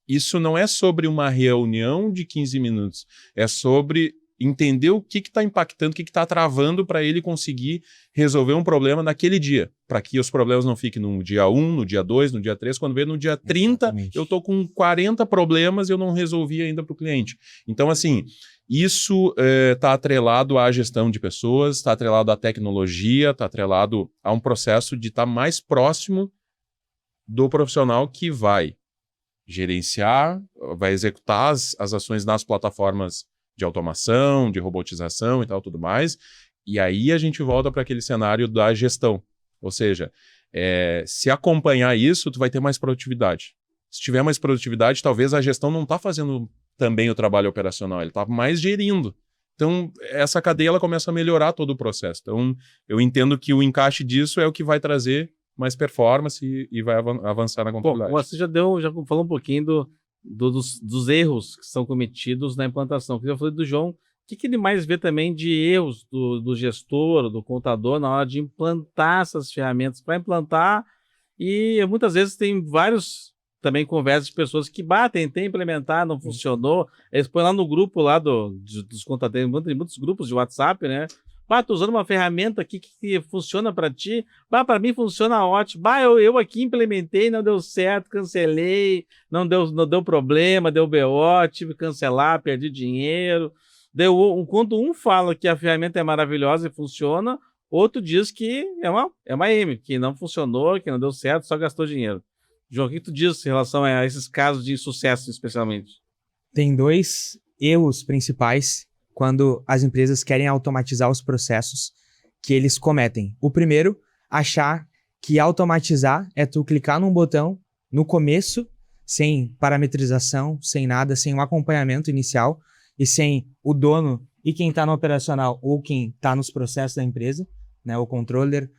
Speaker 3: isso não é sobre uma reunião de 15 minutos, é sobre entender o que está impactando, o que está travando para ele conseguir resolver um problema naquele dia, para que os problemas não fiquem no dia 1, no dia 2, no dia 3, quando vê no dia 30, exatamente, eu estou com 40 problemas e eu não resolvi ainda para o cliente. Então, assim, isso está atrelado à gestão de pessoas, está atrelado à tecnologia, está atrelado a um processo de estar mais próximo do profissional que vai gerenciar, vai executar as ações nas plataformas de automação, de robotização e tal, tudo mais. E aí a gente volta para aquele cenário da gestão. Ou seja, se acompanhar isso, tu vai ter mais produtividade. Se tiver mais produtividade, talvez a gestão não está fazendo também o trabalho operacional, ele está mais gerindo. Então, essa cadeia ela começa a melhorar todo o processo. Então, eu entendo que o encaixe disso é o que vai trazer mais performance e vai avançar na contabilidade.
Speaker 1: Você já falou um pouquinho dos erros que são cometidos na implantação. Eu falei do João, o que ele mais vê também de erros do gestor, do contador, na hora de implantar essas ferramentas? Para implantar, e muitas vezes tem vários também conversas de pessoas que tentei implementar, não funcionou. Eles põem lá no grupo lá dos contadores, tem muitos grupos de WhatsApp, né? Tô usando uma ferramenta aqui que funciona para ti. Para mim funciona ótimo. Eu aqui implementei, não deu certo, cancelei, não deu problema, deu BO, tive que cancelar, perdi dinheiro. Quando um fala que a ferramenta é maravilhosa e funciona, outro diz que é uma M, que não funcionou, que não deu certo, só gastou dinheiro. João, o que tu diz em relação a esses casos de insucesso, especialmente?
Speaker 2: Tem 2 erros principais quando as empresas querem automatizar os processos que eles cometem. O primeiro, achar que automatizar é tu clicar num botão no começo, sem parametrização, sem nada, sem um acompanhamento inicial e sem o dono e quem está no operacional ou quem está nos processos da empresa, né, o controller,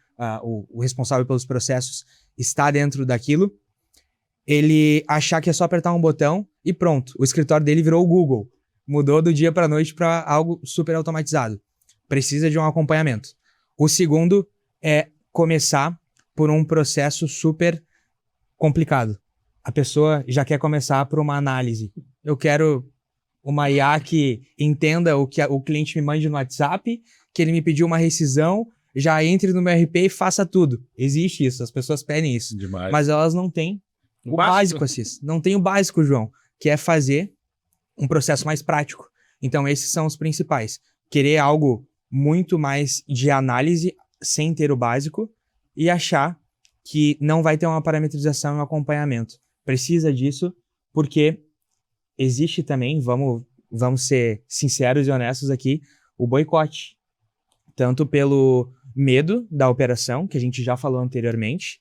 Speaker 2: o responsável pelos processos está dentro daquilo. Ele achar que é só apertar um botão e pronto, o escritório dele virou o Google. Mudou do dia para a noite para algo super automatizado. Precisa de um acompanhamento. O segundo é começar por um processo super complicado. A pessoa já quer começar por uma análise. Eu quero uma IA que entenda o que o cliente me mande no WhatsApp, que ele me pediu uma rescisão, já entre no meu RP e faça tudo. Existe isso, as pessoas pedem isso.
Speaker 3: Demais.
Speaker 2: Mas elas não têm o básico, Assis. Não tem o básico, João, que é fazer um processo mais prático. Então, esses são os principais. Querer algo muito mais de análise sem ter o básico e achar que não vai ter uma parametrização e um acompanhamento. Precisa disso porque existe também, vamos ser sinceros e honestos aqui, o boicote. Tanto pelo medo da operação, que a gente já falou anteriormente,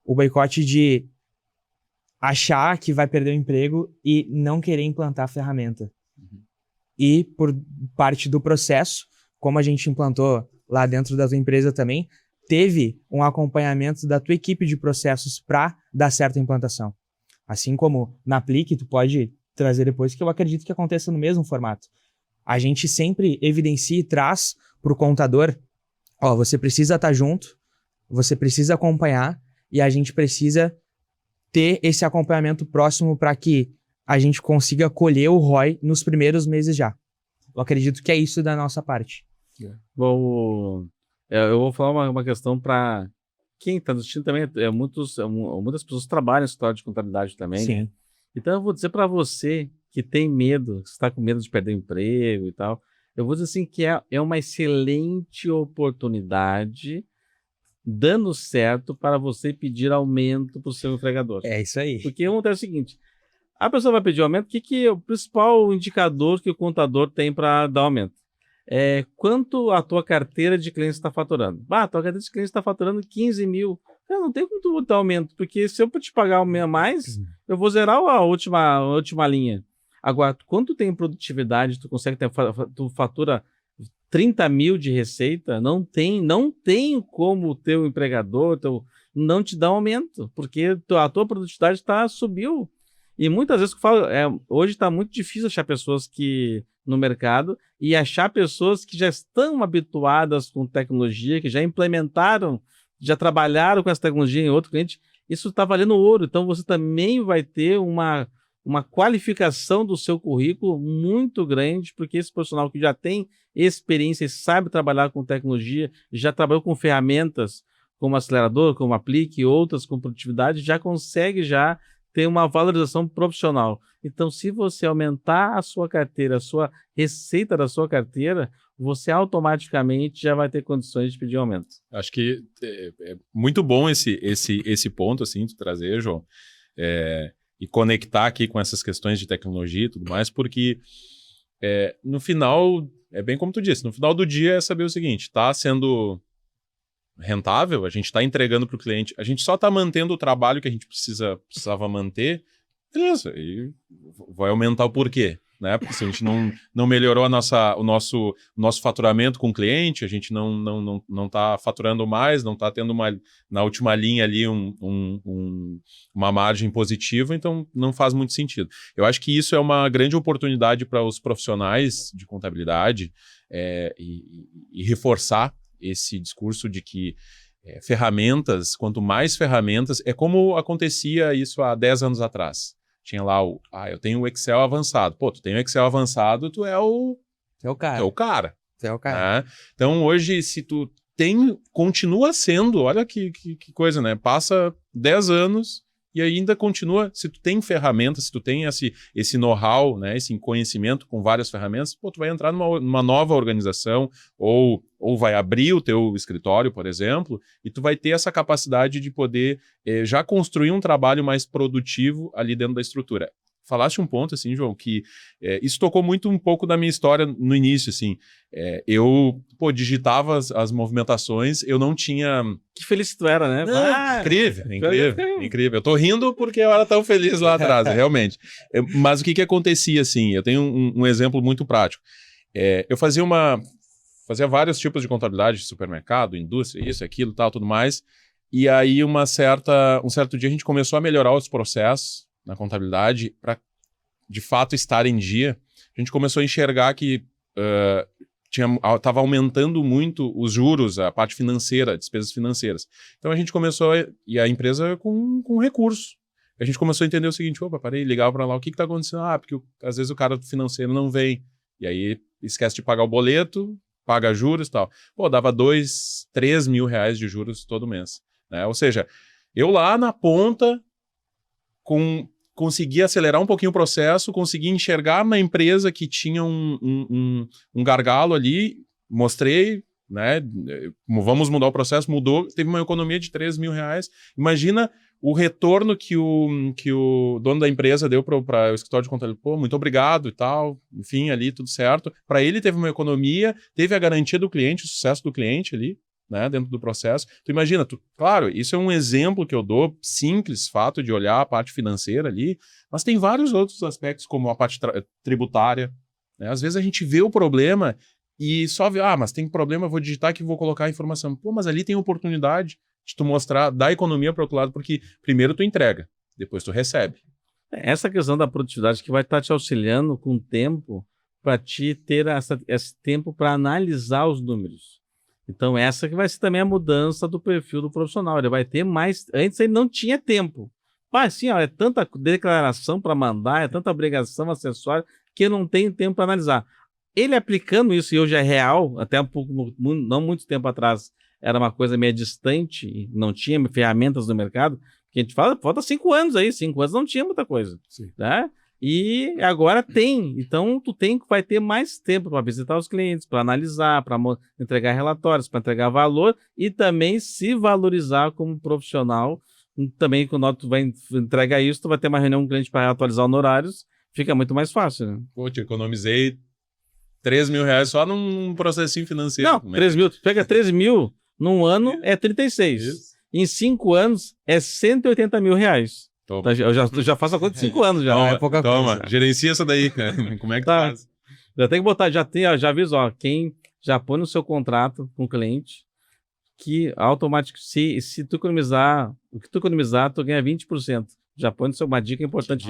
Speaker 2: o boicote de achar que vai perder o emprego e não querer implantar a ferramenta. E por parte do processo, como a gente implantou lá dentro da tua empresa também, teve um acompanhamento da tua equipe de processos para dar certa implantação. Assim como na Aplique, tu pode trazer depois, que eu acredito que aconteça no mesmo formato. A gente sempre evidencia e traz para o contador, você precisa estar junto, você precisa acompanhar e a gente precisa ter esse acompanhamento próximo para que a gente consiga colher o ROI nos primeiros meses já. Eu acredito que é isso da nossa parte.
Speaker 1: Bom, eu vou falar uma questão para quem está assistindo também. Muitas pessoas trabalham em escritório de contabilidade também.
Speaker 2: Sim.
Speaker 1: Então eu vou dizer para você que tem medo, que está com medo de perder o emprego e tal, eu vou dizer assim que é uma excelente oportunidade dando certo para você pedir aumento para o seu empregador.
Speaker 2: É isso aí.
Speaker 1: Porque acontece o seguinte, a pessoa vai pedir aumento, o que é o principal indicador que o contador tem para dar aumento? Quanto a tua carteira de clientes está faturando? A tua carteira de clientes está faturando 15 mil. Eu não tenho como tu dar aumento, porque se eu te pagar a mais, eu vou zerar a última linha. Agora, quando tu tem produtividade, tu consegue tu fatura 30 mil de receita, não tem como o teu empregador não te dar um aumento, porque a tua produtividade subiu. E muitas vezes eu falo, hoje está muito difícil achar pessoas no mercado e achar pessoas que já estão habituadas com tecnologia, que já implementaram, já trabalharam com essa tecnologia em outro cliente. Isso está valendo ouro. Então você também vai ter uma qualificação do seu currículo muito grande, porque esse profissional que já tem experiência e sabe trabalhar com tecnologia, já trabalhou com ferramentas como acelerador, como Aplique e outras com produtividade, já consegue ter uma valorização profissional. Então, se você aumentar a sua carteira, a sua receita da sua carteira, você automaticamente já vai ter condições de pedir aumento.
Speaker 3: Acho que é muito bom esse ponto, assim, tu trazer, João, e conectar aqui com essas questões de tecnologia e tudo mais, porque no final, é bem como tu disse, no final do dia é saber o seguinte, está sendo rentável, a gente está entregando para o cliente, a gente só está mantendo o trabalho que a gente precisava manter, beleza, e vai aumentar o porquê, né? Porque se a gente não melhorou o nosso faturamento com o cliente, a gente não está faturando mais, não está tendo na última linha ali uma margem positiva, então não faz muito sentido. Eu acho que isso é uma grande oportunidade para os profissionais de contabilidade e reforçar esse discurso de que ferramentas, quanto mais ferramentas, é como acontecia isso há 10 anos atrás. Tinha lá eu tenho o Excel avançado. Pô, tu tem o Excel avançado, tu é o
Speaker 2: cara.
Speaker 3: Tu é o cara.
Speaker 2: Tu é o cara.
Speaker 3: Né? Então, hoje, se tu continua sendo, olha que coisa, né? Passa 10 anos e ainda continua, se tu tem ferramentas, se tu tem esse know-how, né, esse conhecimento com várias ferramentas, pô, tu vai entrar numa nova organização ou vai abrir o teu escritório, por exemplo, e tu vai ter essa capacidade de poder já construir um trabalho mais produtivo ali dentro da estrutura. Falaste um ponto, assim, João, que isso tocou muito um pouco da minha história no início, assim. Eu, digitava as movimentações, eu não tinha...
Speaker 1: Que feliz que tu era, né?
Speaker 3: Não, incrível. Eu tô rindo porque eu era tão feliz lá atrás, realmente. Mas o que acontecia, assim? Eu tenho um exemplo muito prático. Eu fazia vários tipos de contabilidade de supermercado, indústria, isso, aquilo, tal, tudo mais. E aí, um certo dia, a gente começou a melhorar os processos na contabilidade para, de fato, estar em dia. A gente começou a enxergar que estava aumentando muito os juros, a parte financeira, despesas financeiras. Então a gente começou, e a empresa com recurso. a gente começou a entender o seguinte, opa, parei, ligava para lá, o que tá acontecendo? Ah, porque às vezes o cara do financeiro não vem, e aí esquece de pagar o boleto, paga juros e tal. Pô, dava 2, 3 mil reais de juros todo mês, né? Ou seja, eu lá na ponta, consegui acelerar um pouquinho o processo, consegui enxergar na empresa que tinha um gargalo ali, mostrei, né? Vamos mudar o processo, mudou, teve uma economia de 3 mil reais. Imagina o retorno que o dono da empresa deu para o escritório de contabilidade. Pô, muito obrigado e tal, enfim, ali tudo certo. Para ele teve uma economia, teve a garantia do cliente, o sucesso do cliente ali, né, dentro do processo. Tu imagina, claro, isso é um exemplo que eu dou, simples, fato de olhar a parte financeira ali, mas tem vários outros aspectos, como a parte tributária, né? Às vezes a gente vê o problema e só vê, mas tem problema, eu vou digitar aqui e vou colocar a informação. Pô, mas ali tem oportunidade de tu mostrar, dar economia para o outro lado, porque primeiro tu entrega, depois tu recebe.
Speaker 1: Essa questão da produtividade que vai estar te auxiliando com o tempo para te ter esse tempo para analisar os números. Então, essa que vai ser também a mudança do perfil do profissional. Ele vai ter mais... Antes ele não tinha tempo. Assim, ó, é tanta declaração para mandar, é tanta obrigação acessória, que eu não tenho tempo para analisar. Ele aplicando isso, e hoje é real, até um pouco, não muito tempo atrás, era uma coisa meio distante, não tinha ferramentas no mercado, que a gente fala, falta 5 anos aí, 5 anos não tinha muita coisa. Sim. Né? E agora tem, então vai ter mais tempo para visitar os clientes, para analisar, para entregar relatórios, para entregar valor e também se valorizar como profissional. Também quando tu vai entregar isso, tu vai ter uma reunião com o cliente para atualizar honorários, fica muito mais fácil. Né?
Speaker 3: Pô, te economizei 3 mil reais só num processinho financeiro.
Speaker 1: Não, 3 mil, tu pega 3 mil num ano é 36. Isso. Em 5 anos é 180 mil reais. Toma. Eu já faço a conta de 5 anos já.
Speaker 3: Toma,
Speaker 1: é pouca
Speaker 3: coisa.
Speaker 1: Coisa.
Speaker 3: Gerencia essa daí, cara. Como é que
Speaker 1: tá.
Speaker 3: faz?
Speaker 1: Já tem que botar, já aviso, quem já põe no seu contrato com o cliente que automaticamente, se tu economizar, o que tu economizar, tu ganha 20%. Já põe no seu, uma dica importante.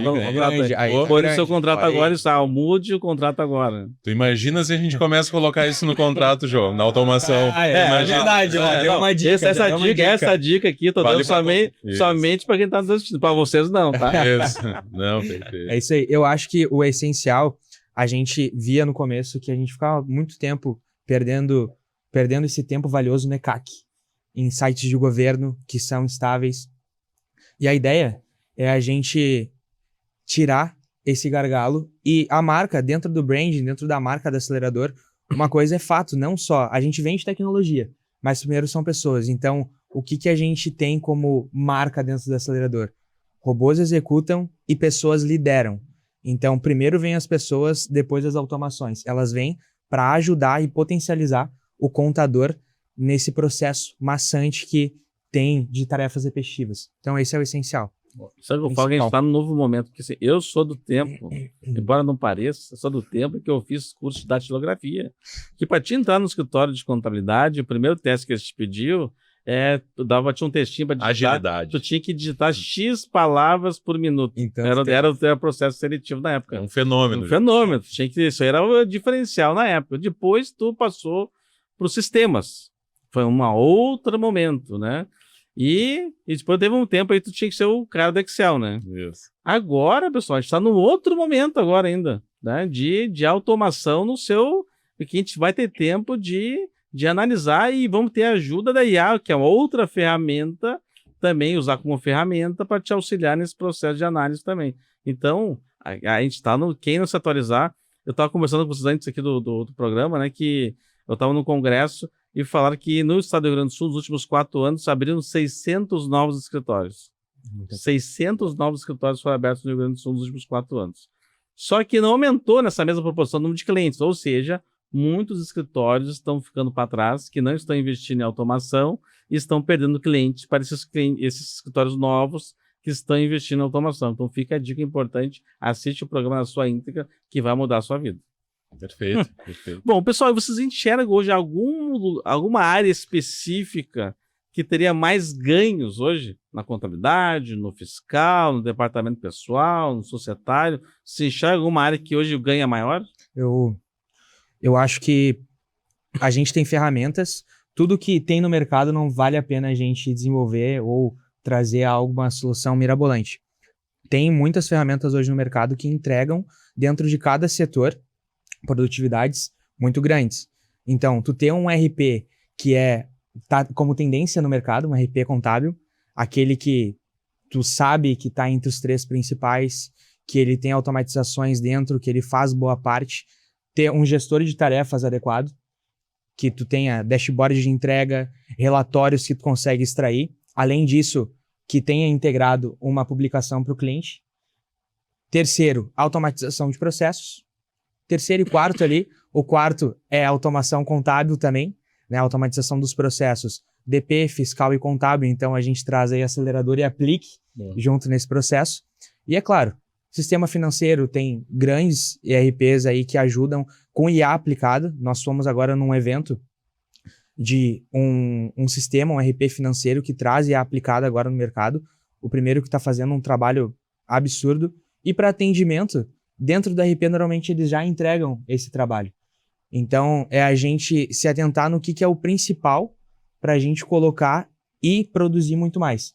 Speaker 1: Põe no seu contrato agora e mude o contrato agora.
Speaker 3: Tu imagina se a gente começa a colocar isso no contrato, João, na automação.
Speaker 2: É verdade, deu uma dica.
Speaker 1: Essa dica aqui, tô dando somente para quem tá nos assistindo. Para vocês não, tá?
Speaker 3: Isso. Não, perfeito.
Speaker 2: É isso aí. Eu acho que o essencial, a gente via no começo que a gente ficava muito tempo perdendo esse tempo valioso no ECAC, em sites de governo que são instáveis. E a ideia é a gente tirar esse gargalo e a marca, dentro do branding, dentro da marca do acelerador, uma coisa é fato, não só a gente vende tecnologia, mas primeiro são pessoas. Então, o que a gente tem como marca dentro do acelerador? Robôs executam e pessoas lideram. Então, primeiro vem as pessoas, depois as automações. Elas vêm para ajudar e potencializar o contador nesse processo maçante que tem de tarefas repetitivas. Então, esse é o essencial.
Speaker 1: Sabe o que eu falo? Que a gente está num novo momento. Porque, assim, eu sou do tempo, embora não pareça, eu sou do tempo que eu fiz curso de datilografia. Que para te entrar no escritório de contabilidade, o primeiro teste que eles te pediu tinha um textinho para digitar.
Speaker 3: Agilidade.
Speaker 1: Tu tinha que digitar X palavras por minuto. Então, era o processo seletivo na época.
Speaker 3: Um fenômeno.
Speaker 1: Um fenômeno. Isso era o diferencial na época. Depois tu passou para os sistemas. Foi um outro momento, né? E depois teve um tempo aí tu tinha que ser o cara do Excel, né?
Speaker 3: Isso.
Speaker 1: Agora, pessoal, a gente está num outro momento agora ainda, né? De automação no seu... Porque a gente vai ter tempo de analisar e vamos ter a ajuda da IA, que é uma outra ferramenta, também usar como ferramenta para te auxiliar nesse processo de análise também. Então, a gente está no... Quem não se atualizar... Eu estava conversando com vocês antes aqui do programa, né? Que eu estava no congresso e falaram que no estado do Rio Grande do Sul, nos últimos 4 anos, abriram 600 novos escritórios. 600 novos escritórios foram abertos no Rio Grande do Sul nos últimos 4 anos. Só que não aumentou nessa mesma proporção o número de clientes, ou seja, muitos escritórios estão ficando para trás, que não estão investindo em automação e estão perdendo clientes para esses escritórios novos que estão investindo em automação. Então fica a dica importante, assiste o programa na sua íntegra, que vai mudar a sua vida.
Speaker 3: Perfeito, perfeito.
Speaker 1: Bom, pessoal, vocês enxergam hoje alguma área específica que teria mais ganhos hoje? Na contabilidade, no fiscal, no departamento pessoal, no societário? Você enxerga alguma área que hoje ganha maior?
Speaker 2: Eu acho que a gente tem ferramentas, tudo que tem no mercado não vale a pena a gente desenvolver ou trazer alguma solução mirabolante. tem muitas ferramentas hoje no mercado que entregam dentro de cada setor produtividades muito grandes. Então, tu ter um RP que tá como tendência no mercado, um RP contábil, aquele que tu sabe que está entre os 3 principais, que ele tem automatizações dentro, que ele faz boa parte, ter um gestor de tarefas adequado, que tu tenha dashboard de entrega, relatórios que tu consegue extrair, além disso, que tenha integrado uma publicação para o cliente. Terceiro, automatização de processos. Terceiro e quarto ali, o quarto é automação contábil também, né? Automatização dos processos, DP, fiscal e contábil, então a gente traz aí acelerador e aplique junto nesse processo. E é claro, sistema financeiro tem grandes ERPs aí que ajudam com IA aplicado. Nós fomos agora num evento de um sistema, um ERP financeiro que traz IA aplicada agora no mercado. O primeiro que está fazendo um trabalho absurdo. E para atendimento, dentro do ERP normalmente eles já entregam esse trabalho. Então é a gente se atentar no que é o principal para a gente colocar e produzir muito mais.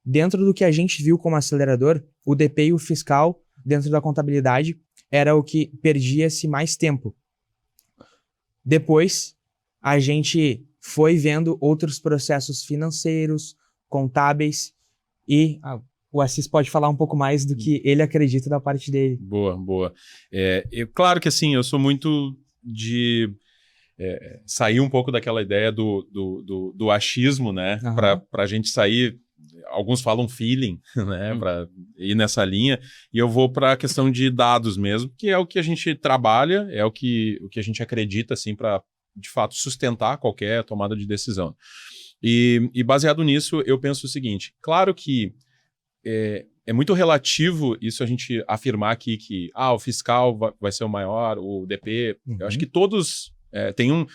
Speaker 2: Dentro do que a gente viu como acelerador, o DP e o fiscal, dentro da contabilidade, era o que perdia-se mais tempo. Depois, a gente foi vendo outros processos financeiros, contábeis, e o Assis pode falar um pouco mais do que ele acredita da parte dele.
Speaker 3: Boa. Claro que assim, eu sou muito de sair um pouco daquela ideia do achismo, né?
Speaker 2: Uhum.
Speaker 3: Para a gente sair, alguns falam feeling, né? Para ir nessa linha, e eu vou para a questão de dados mesmo, que é o que a gente trabalha, é o que a gente acredita, assim, para de fato sustentar qualquer tomada de decisão. E baseado nisso, eu penso o seguinte: claro que é muito relativo isso a gente afirmar aqui que o fiscal vai ser o maior, o DP. Eu acho que todos tem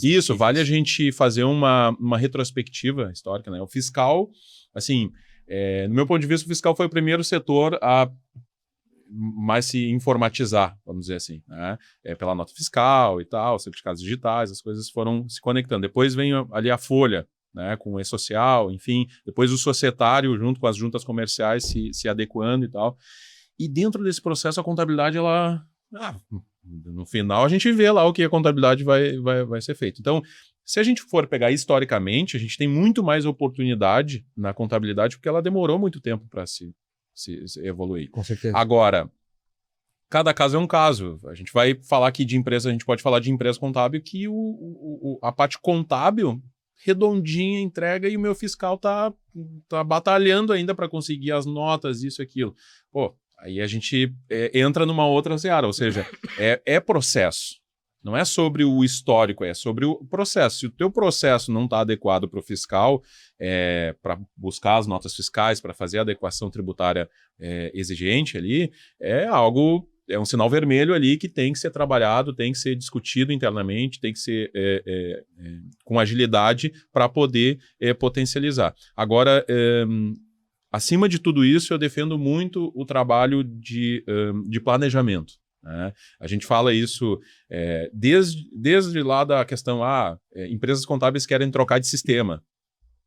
Speaker 3: isso, vale a gente fazer uma retrospectiva histórica, né? O fiscal, assim, no meu ponto de vista, o fiscal foi o primeiro setor a mais se informatizar, vamos dizer assim, né? Pela nota fiscal e tal, certificados digitais, as coisas foram se conectando. Depois vem ali a folha, né, com o e-social, enfim, depois o societário junto com as juntas comerciais se adequando e tal. E dentro desse processo a contabilidade, ela... no final a gente vê lá o que a contabilidade vai ser feito. Então, se a gente for pegar historicamente, a gente tem muito mais oportunidade na contabilidade porque ela demorou muito tempo para se evoluir.
Speaker 2: Com certeza.
Speaker 3: Agora, cada caso é um caso. A gente vai falar aqui de empresa, a gente pode falar de empresa contábil que a parte contábil redondinha entrega e o meu fiscal tá batalhando ainda para conseguir as notas, isso e aquilo. Pô, aí a gente entra numa outra seara, ou seja, é processo. Não é sobre o histórico, é sobre o processo. Se o teu processo não está adequado para o fiscal, para buscar as notas fiscais, para fazer a adequação tributária exigente ali, é um sinal vermelho ali que tem que ser trabalhado, tem que ser discutido internamente, tem que ser com agilidade para poder potencializar. Agora, acima de tudo isso, eu defendo muito o trabalho de planejamento. Né? A gente fala isso desde lá da questão, empresas contábeis querem trocar de sistema,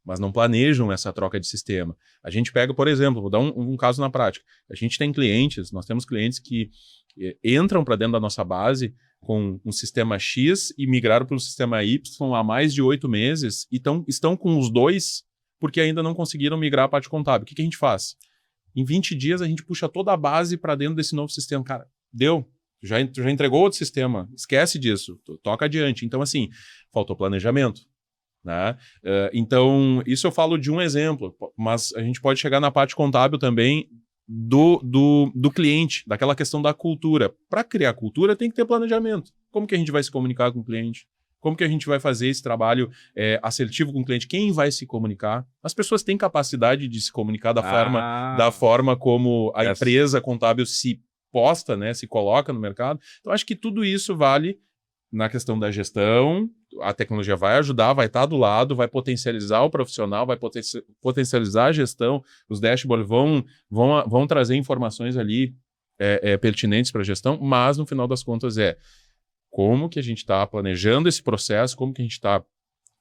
Speaker 3: mas não planejam essa troca de sistema. A gente pega, por exemplo, vou dar um caso na prática. A gente tem nós temos clientes que entram para dentro da nossa base com um sistema X e migraram para um sistema Y há mais de 8 meses e estão com os dois porque ainda não conseguiram migrar a parte contábil. O que a gente faz? Em 20 dias a gente puxa toda a base para dentro desse novo sistema. Cara, deu. Já entregou outro sistema. Esquece disso. Toca adiante. Então, assim, faltou planejamento. Né? Então, isso eu falo de um exemplo, mas a gente pode chegar na parte contábil também do cliente, daquela questão da cultura. Para criar cultura tem que ter planejamento. Como que a gente vai se comunicar com o cliente? Como que a gente vai fazer esse trabalho assertivo com o cliente? Quem vai se comunicar? As pessoas têm capacidade de se comunicar da forma como a empresa contábil se posta, né, se coloca no mercado. Então, acho que tudo isso vale na questão da gestão. A tecnologia vai ajudar, vai estar do lado, vai potencializar o profissional, vai potencializar a gestão. Os dashboards vão trazer informações ali pertinentes para a gestão, mas no final das contas como que a gente está planejando esse processo, como que a gente está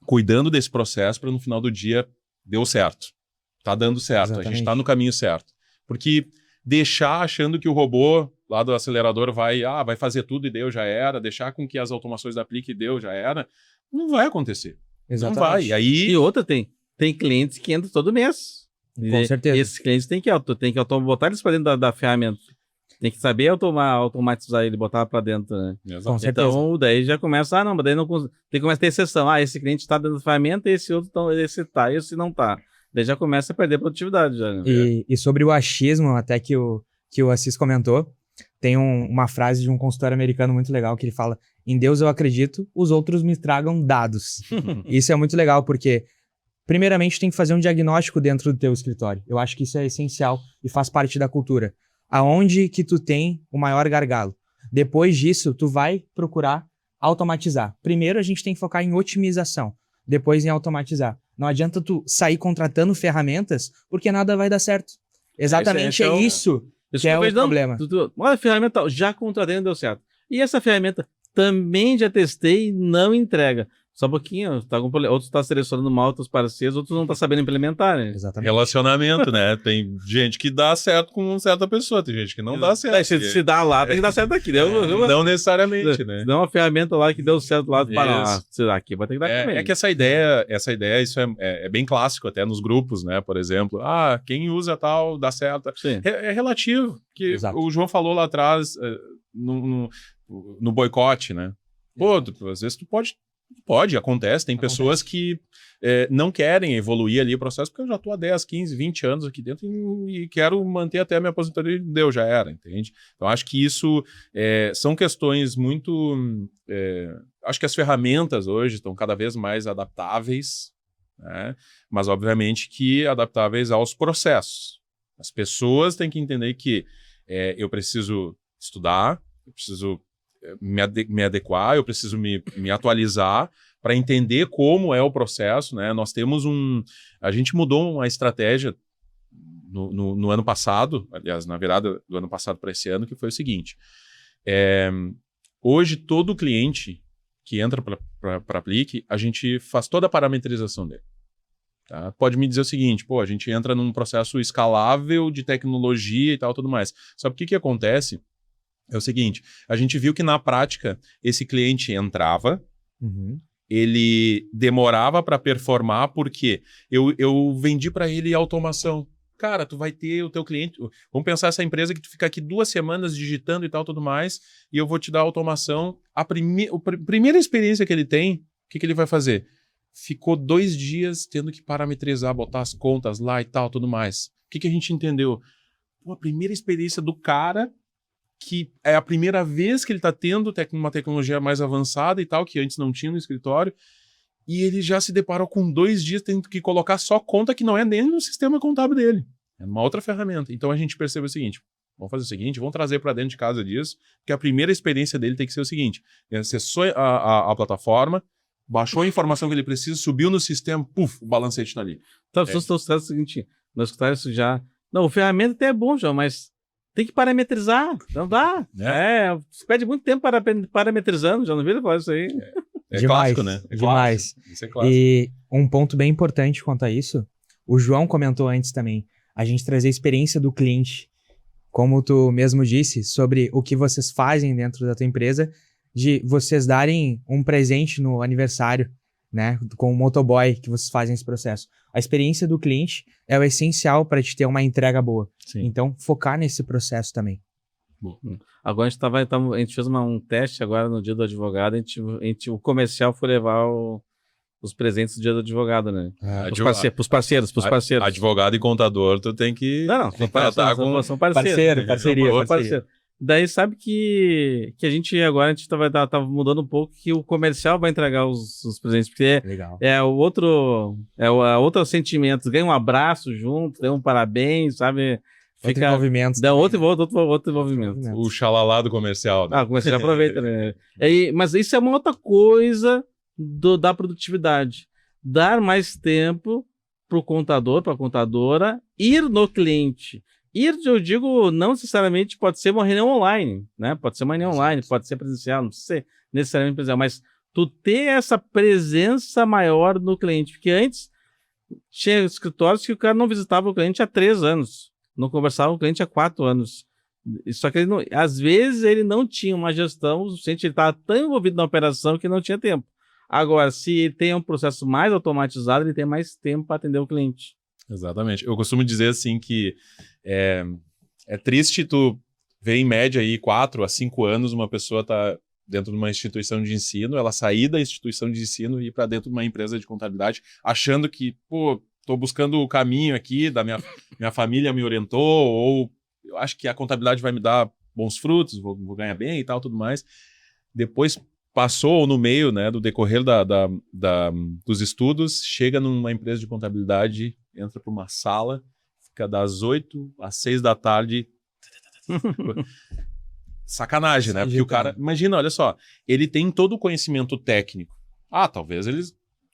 Speaker 3: cuidando desse processo para no final do dia deu certo. Está dando certo, exatamente. A gente está no caminho certo. Porque deixar achando que o robô lá do acelerador vai fazer tudo e deu, já era, deixar com que as automações apliquem e deu, já era, não vai acontecer.
Speaker 2: Exatamente.
Speaker 3: Não vai. E aí...
Speaker 1: E outra, tem clientes que entram todo mês.
Speaker 2: Com certeza.
Speaker 1: E esses clientes tem que botar eles para dentro da ferramenta. Tem que saber automatizar ele, botar para dentro, né?
Speaker 2: Com certeza.
Speaker 1: Então, daí já começa, mas daí não tem começa a ter exceção. Esse cliente está dentro da ferramenta, esse outro esse não tá. Daí já começa a perder produtividade. Já, né?
Speaker 2: E sobre o achismo, até que o Assis comentou, tem uma frase de um consultor americano muito legal que ele fala: em Deus eu acredito, os outros me tragam dados. Isso é muito legal, porque primeiramente tem que fazer um diagnóstico dentro do teu escritório. Eu acho que isso é essencial e faz parte da cultura. Aonde que tu tem o maior gargalo? Depois disso, tu vai procurar automatizar. Primeiro a gente tem que focar em otimização, depois em automatizar. Não adianta tu sair contratando ferramentas, porque nada vai dar certo. Exatamente isso que é o problema.
Speaker 1: Olha a ferramenta, já contratei, não deu certo. E essa ferramenta também já testei e não entrega. Só um pouquinho, tá com problema. Outros tá selecionando mal outros parceiros, outros não tá sabendo implementar, né?
Speaker 2: Exatamente.
Speaker 3: Relacionamento, né? Tem gente que dá certo com certa pessoa, tem gente que não dá certo.
Speaker 1: Se dá lá, tem que dar certo aqui.
Speaker 3: Não necessariamente, né?
Speaker 1: Se dá uma ferramenta lá que deu certo lá, para aqui vai ter que dar também.
Speaker 3: É que essa ideia, isso é bem clássico até nos grupos, né? Por exemplo, quem usa tal dá certo. É relativo, que
Speaker 2: Exato.
Speaker 3: o João falou lá atrás no boicote, né? Pô, às vezes tu pode, acontece. Tem pessoas que não querem evoluir ali o processo, porque eu já estou há 10, 15, 20 anos aqui dentro e quero manter até a minha aposentadoria e deu, já era, entende? Então, acho que isso são questões muito... acho que as ferramentas hoje estão cada vez mais adaptáveis, né? Mas, obviamente, que adaptáveis aos processos. As pessoas têm que entender que eu preciso estudar, eu preciso me adequar, eu preciso me atualizar para entender como é o processo, né? Nós temos a gente mudou uma estratégia no ano passado, aliás, na virada do ano passado para esse ano, que foi o seguinte: hoje todo cliente que entra para Aplique, a gente faz toda a parametrização dele. Tá? Pode me dizer o seguinte: a gente entra num processo escalável de tecnologia e tal, tudo mais. Sabe o que acontece? É o seguinte, a gente viu que na prática esse cliente entrava, ele demorava para performar, porque eu vendi para ele automação. Cara, tu vai ter o teu cliente... Vamos pensar essa empresa que tu fica aqui 2 semanas digitando e tal, tudo mais, e eu vou te dar automação. A primeira experiência que ele tem, o que ele vai fazer? Ficou 2 dias tendo que parametrizar, botar as contas lá e tal, tudo mais. O que a gente entendeu? A primeira experiência do cara, que é a primeira vez que ele está tendo uma tecnologia mais avançada e tal, que antes não tinha no escritório, e ele já se deparou com 2 dias tendo que colocar só conta que não é nem no sistema contábil dele. É uma outra ferramenta. Então a gente percebe o seguinte: vamos fazer o seguinte, vamos trazer para dentro de casa disso, porque a primeira experiência dele tem que ser o seguinte: acessou a plataforma, baixou a informação que ele precisa, subiu no sistema, puf, o balancete está ali.
Speaker 1: Então, as pessoas estão escutando o seguinte, nós escutaram isso já. Não, o ferramenta até é bom, João, mas tem que parametrizar, não dá. Você perde muito tempo parametrizando, já não viram falar isso aí?
Speaker 3: É
Speaker 2: demais,
Speaker 3: clássico, né?
Speaker 2: Demais.
Speaker 3: Isso é clássico.
Speaker 2: E um ponto bem importante quanto a isso, o João comentou antes também, a gente trazer a experiência do cliente, como tu mesmo disse, sobre o que vocês fazem dentro da tua empresa, de vocês darem um presente no aniversário, né, com o motoboy que vocês fazem esse processo. A experiência do cliente é o essencial para te ter uma entrega boa.
Speaker 1: Sim.
Speaker 2: Então, focar nesse processo também.
Speaker 1: Agora a gente fez um teste agora no dia do advogado, o comercial foi levar os presentes do dia do advogado, né? Pros parceiros.
Speaker 3: Advogado e contador, tu tem que...
Speaker 1: São parceiros. Daí sabe que a gente agora tá mudando um pouco, que o comercial vai entregar os presentes, porque é o outro sentimento, ganha um abraço junto, dá um parabéns, sabe?
Speaker 2: Outro envolvimento.
Speaker 1: Dá outro envolvimento.
Speaker 3: O xalalá do comercial. Né?
Speaker 1: O comercial aproveita, né? Mas isso é uma outra coisa da produtividade. Dar mais tempo pro contador, pra contadora, ir no cliente. Eu digo, não necessariamente pode ser uma reunião online, né? Pode ser uma reunião online, pode ser presencial, não precisa ser necessariamente presencial, mas tu ter essa presença maior no cliente, porque antes tinha escritórios que o cara não visitava o cliente há 3 anos. não conversava com o cliente há 4 anos. Só que ele não, às vezes ele não tinha uma gestão, o cliente estava tão envolvido na operação que não tinha tempo. Agora, se ele tem um processo mais automatizado, ele tem mais tempo para atender o cliente.
Speaker 3: Exatamente. Eu costumo dizer assim que é triste tu ver em média aí 4 a 5 anos uma pessoa tá dentro de uma instituição de ensino, ela sair da instituição de ensino e ir para dentro de uma empresa de contabilidade, achando que, pô, tô buscando o caminho aqui, minha família me orientou, ou eu acho que a contabilidade vai me dar bons frutos, vou ganhar bem e tal, tudo mais. Depois passou ou no meio, né, do decorrer dos estudos, chega numa empresa de contabilidade, entra para uma sala, fica das 8 às 6 da tarde. Sacanagem, né? Porque o cara, imagina, olha só, ele tem todo o conhecimento técnico.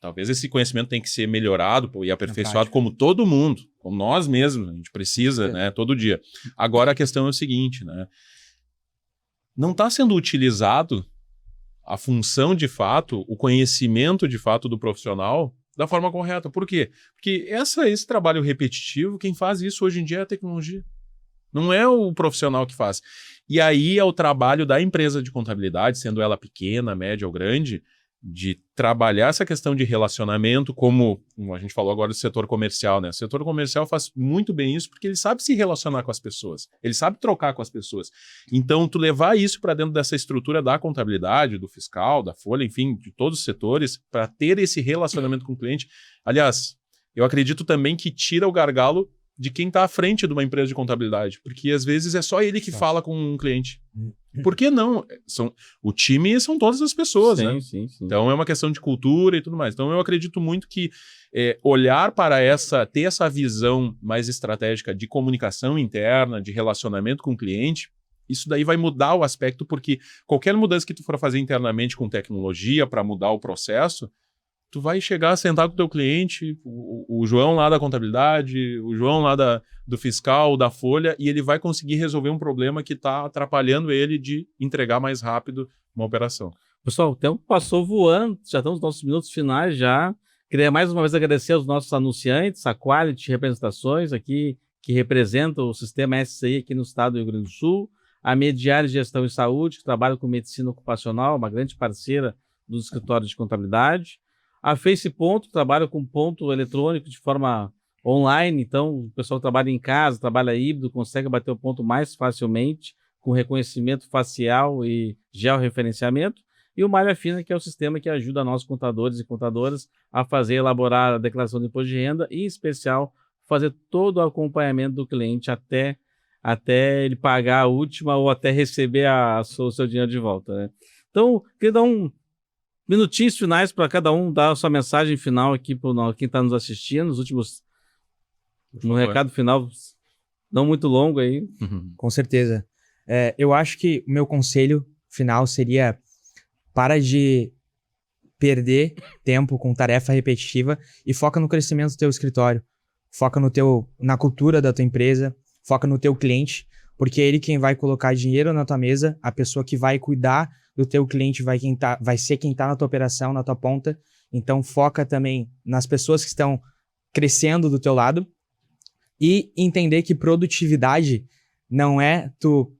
Speaker 3: Talvez esse conhecimento tem que ser melhorado e aperfeiçoado como todo mundo, como nós mesmos, a gente precisa, né, todo dia. Agora a questão é o seguinte, né? Não está sendo utilizado a função de fato, o conhecimento de fato do profissional da forma correta. Por quê? Porque esse trabalho repetitivo, quem faz isso hoje em dia é a tecnologia. Não é o profissional que faz. E aí é o trabalho da empresa de contabilidade, sendo ela pequena, média ou grande, de trabalhar essa questão de relacionamento, como a gente falou agora do setor comercial, né? O setor comercial faz muito bem isso porque ele sabe se relacionar com as pessoas, ele sabe trocar com as pessoas. Então, tu levar isso para dentro dessa estrutura da contabilidade, do fiscal, da folha, enfim, de todos os setores, para ter esse relacionamento com o cliente. Aliás, eu acredito também que tira o gargalo de quem está à frente de uma empresa de contabilidade, porque às vezes é só ele que fala com um cliente. Por que não? O time são todas as pessoas, né?
Speaker 1: Sim.
Speaker 3: Então é uma questão de cultura e tudo mais. Então eu acredito muito que olhar para ter essa visão mais estratégica de comunicação interna, de relacionamento com o cliente, isso daí vai mudar o aspecto, porque qualquer mudança que tu for fazer internamente com tecnologia para mudar o processo, tu vai chegar, sentar com o teu cliente, o João lá da contabilidade, o João lá do fiscal, da folha, e ele vai conseguir resolver um problema que está atrapalhando ele de entregar mais rápido uma operação.
Speaker 1: Pessoal, o tempo passou voando, já estamos nos nossos minutos finais já. Queria mais uma vez agradecer aos nossos anunciantes, a Quality Representações aqui, que representa o sistema SCI aqui no estado do Rio Grande do Sul, a Mediare Gestão em Saúde, que trabalha com medicina ocupacional, uma grande parceira dos escritórios de contabilidade, a Face Ponto, que trabalha com ponto eletrônico de forma online, então o pessoal trabalha em casa, trabalha híbrido, consegue bater o ponto mais facilmente, com reconhecimento facial e georreferenciamento, e o Malha Fina, que é o sistema que ajuda nós contadores e contadoras a elaborar a declaração de imposto de renda e, em especial, fazer todo o acompanhamento do cliente até ele pagar a última ou até receber o seu dinheiro de volta, né? Então, queria dar minutinhos finais para cada um dar a sua mensagem final aqui para quem está nos assistindo, no recado final, não muito longo aí.
Speaker 2: Com certeza. Eu acho que o meu conselho final seria: para de perder tempo com tarefa repetitiva e foca no crescimento do teu escritório. Foca na cultura da tua empresa, foca no teu cliente, porque é ele quem vai colocar dinheiro na tua mesa, a pessoa que vai cuidar do teu cliente vai ser quem está na tua operação, na tua ponta. Então foca também nas pessoas que estão crescendo do teu lado e entender que produtividade não é tu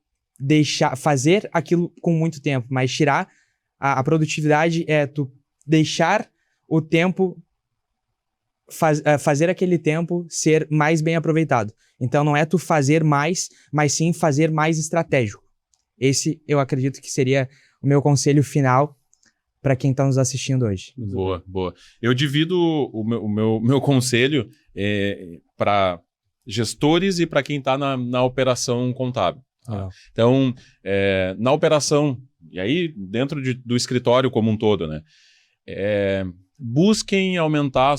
Speaker 2: fazer aquilo com muito tempo, mas tirar a produtividade é tu deixar o tempo, fazer aquele tempo ser mais bem aproveitado. Então não é tu fazer mais, mas sim fazer mais estratégico. Esse eu acredito que seria o meu conselho final para quem está nos assistindo hoje.
Speaker 3: Boa. Eu divido o meu conselho para gestores e para quem está na operação contábil. Tá? Então, na operação, e aí dentro do escritório como um todo, né? Busquem aumentar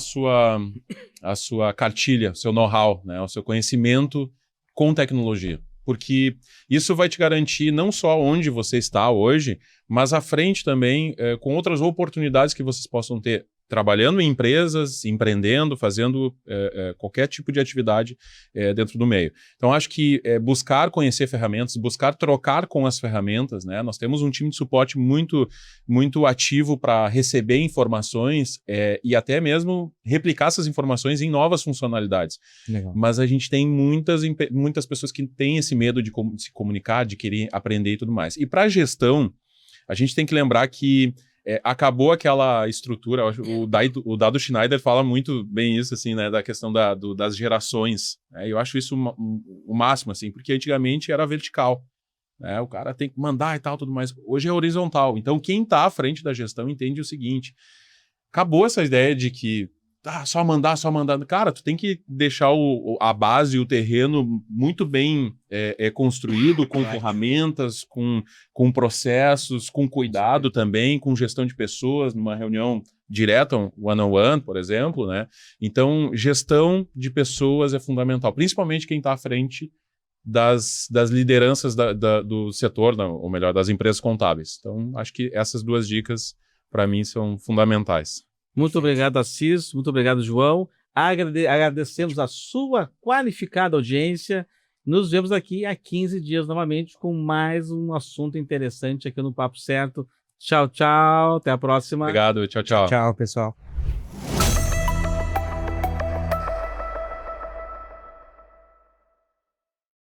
Speaker 3: a sua cartilha, o seu know-how, né? O seu conhecimento com tecnologia. Porque isso vai te garantir não só onde você está hoje, mas à frente também com outras oportunidades que vocês possam ter trabalhando em empresas, empreendendo, fazendo qualquer tipo de atividade dentro do meio. Então, acho que buscar conhecer ferramentas, buscar trocar com as ferramentas, né? Nós temos um time de suporte muito, muito ativo para receber informações e até mesmo replicar essas informações em novas funcionalidades.
Speaker 2: Legal.
Speaker 3: Mas a gente tem muitas pessoas que têm esse medo de se comunicar, de querer aprender e tudo mais. E para gestão, a gente tem que lembrar que acabou aquela estrutura, o Dado Schneider fala muito bem isso, assim, né, da questão das gerações, né, eu acho isso o máximo, assim, porque antigamente era vertical, né, o cara tem que mandar e tal, tudo mais, hoje é horizontal, então quem está à frente da gestão entende o seguinte, acabou essa ideia de que só mandar, cara, tu tem que deixar a base, o terreno muito bem construído, com ferramentas, com processos, com cuidado também, com gestão de pessoas, numa reunião direta, one-on-one, por exemplo, né? Então, gestão de pessoas é fundamental, principalmente quem está à frente das lideranças do setor, ou melhor, das empresas contábeis. Então, acho que essas duas dicas, para mim, são fundamentais.
Speaker 1: Muito obrigado, Assis. Muito obrigado, João. Agradecemos a sua qualificada audiência. Nos vemos aqui há 15 dias novamente com mais um assunto interessante aqui no Papo Certo. Tchau, tchau. Até a próxima.
Speaker 3: Obrigado. Tchau, tchau.
Speaker 2: Tchau, pessoal.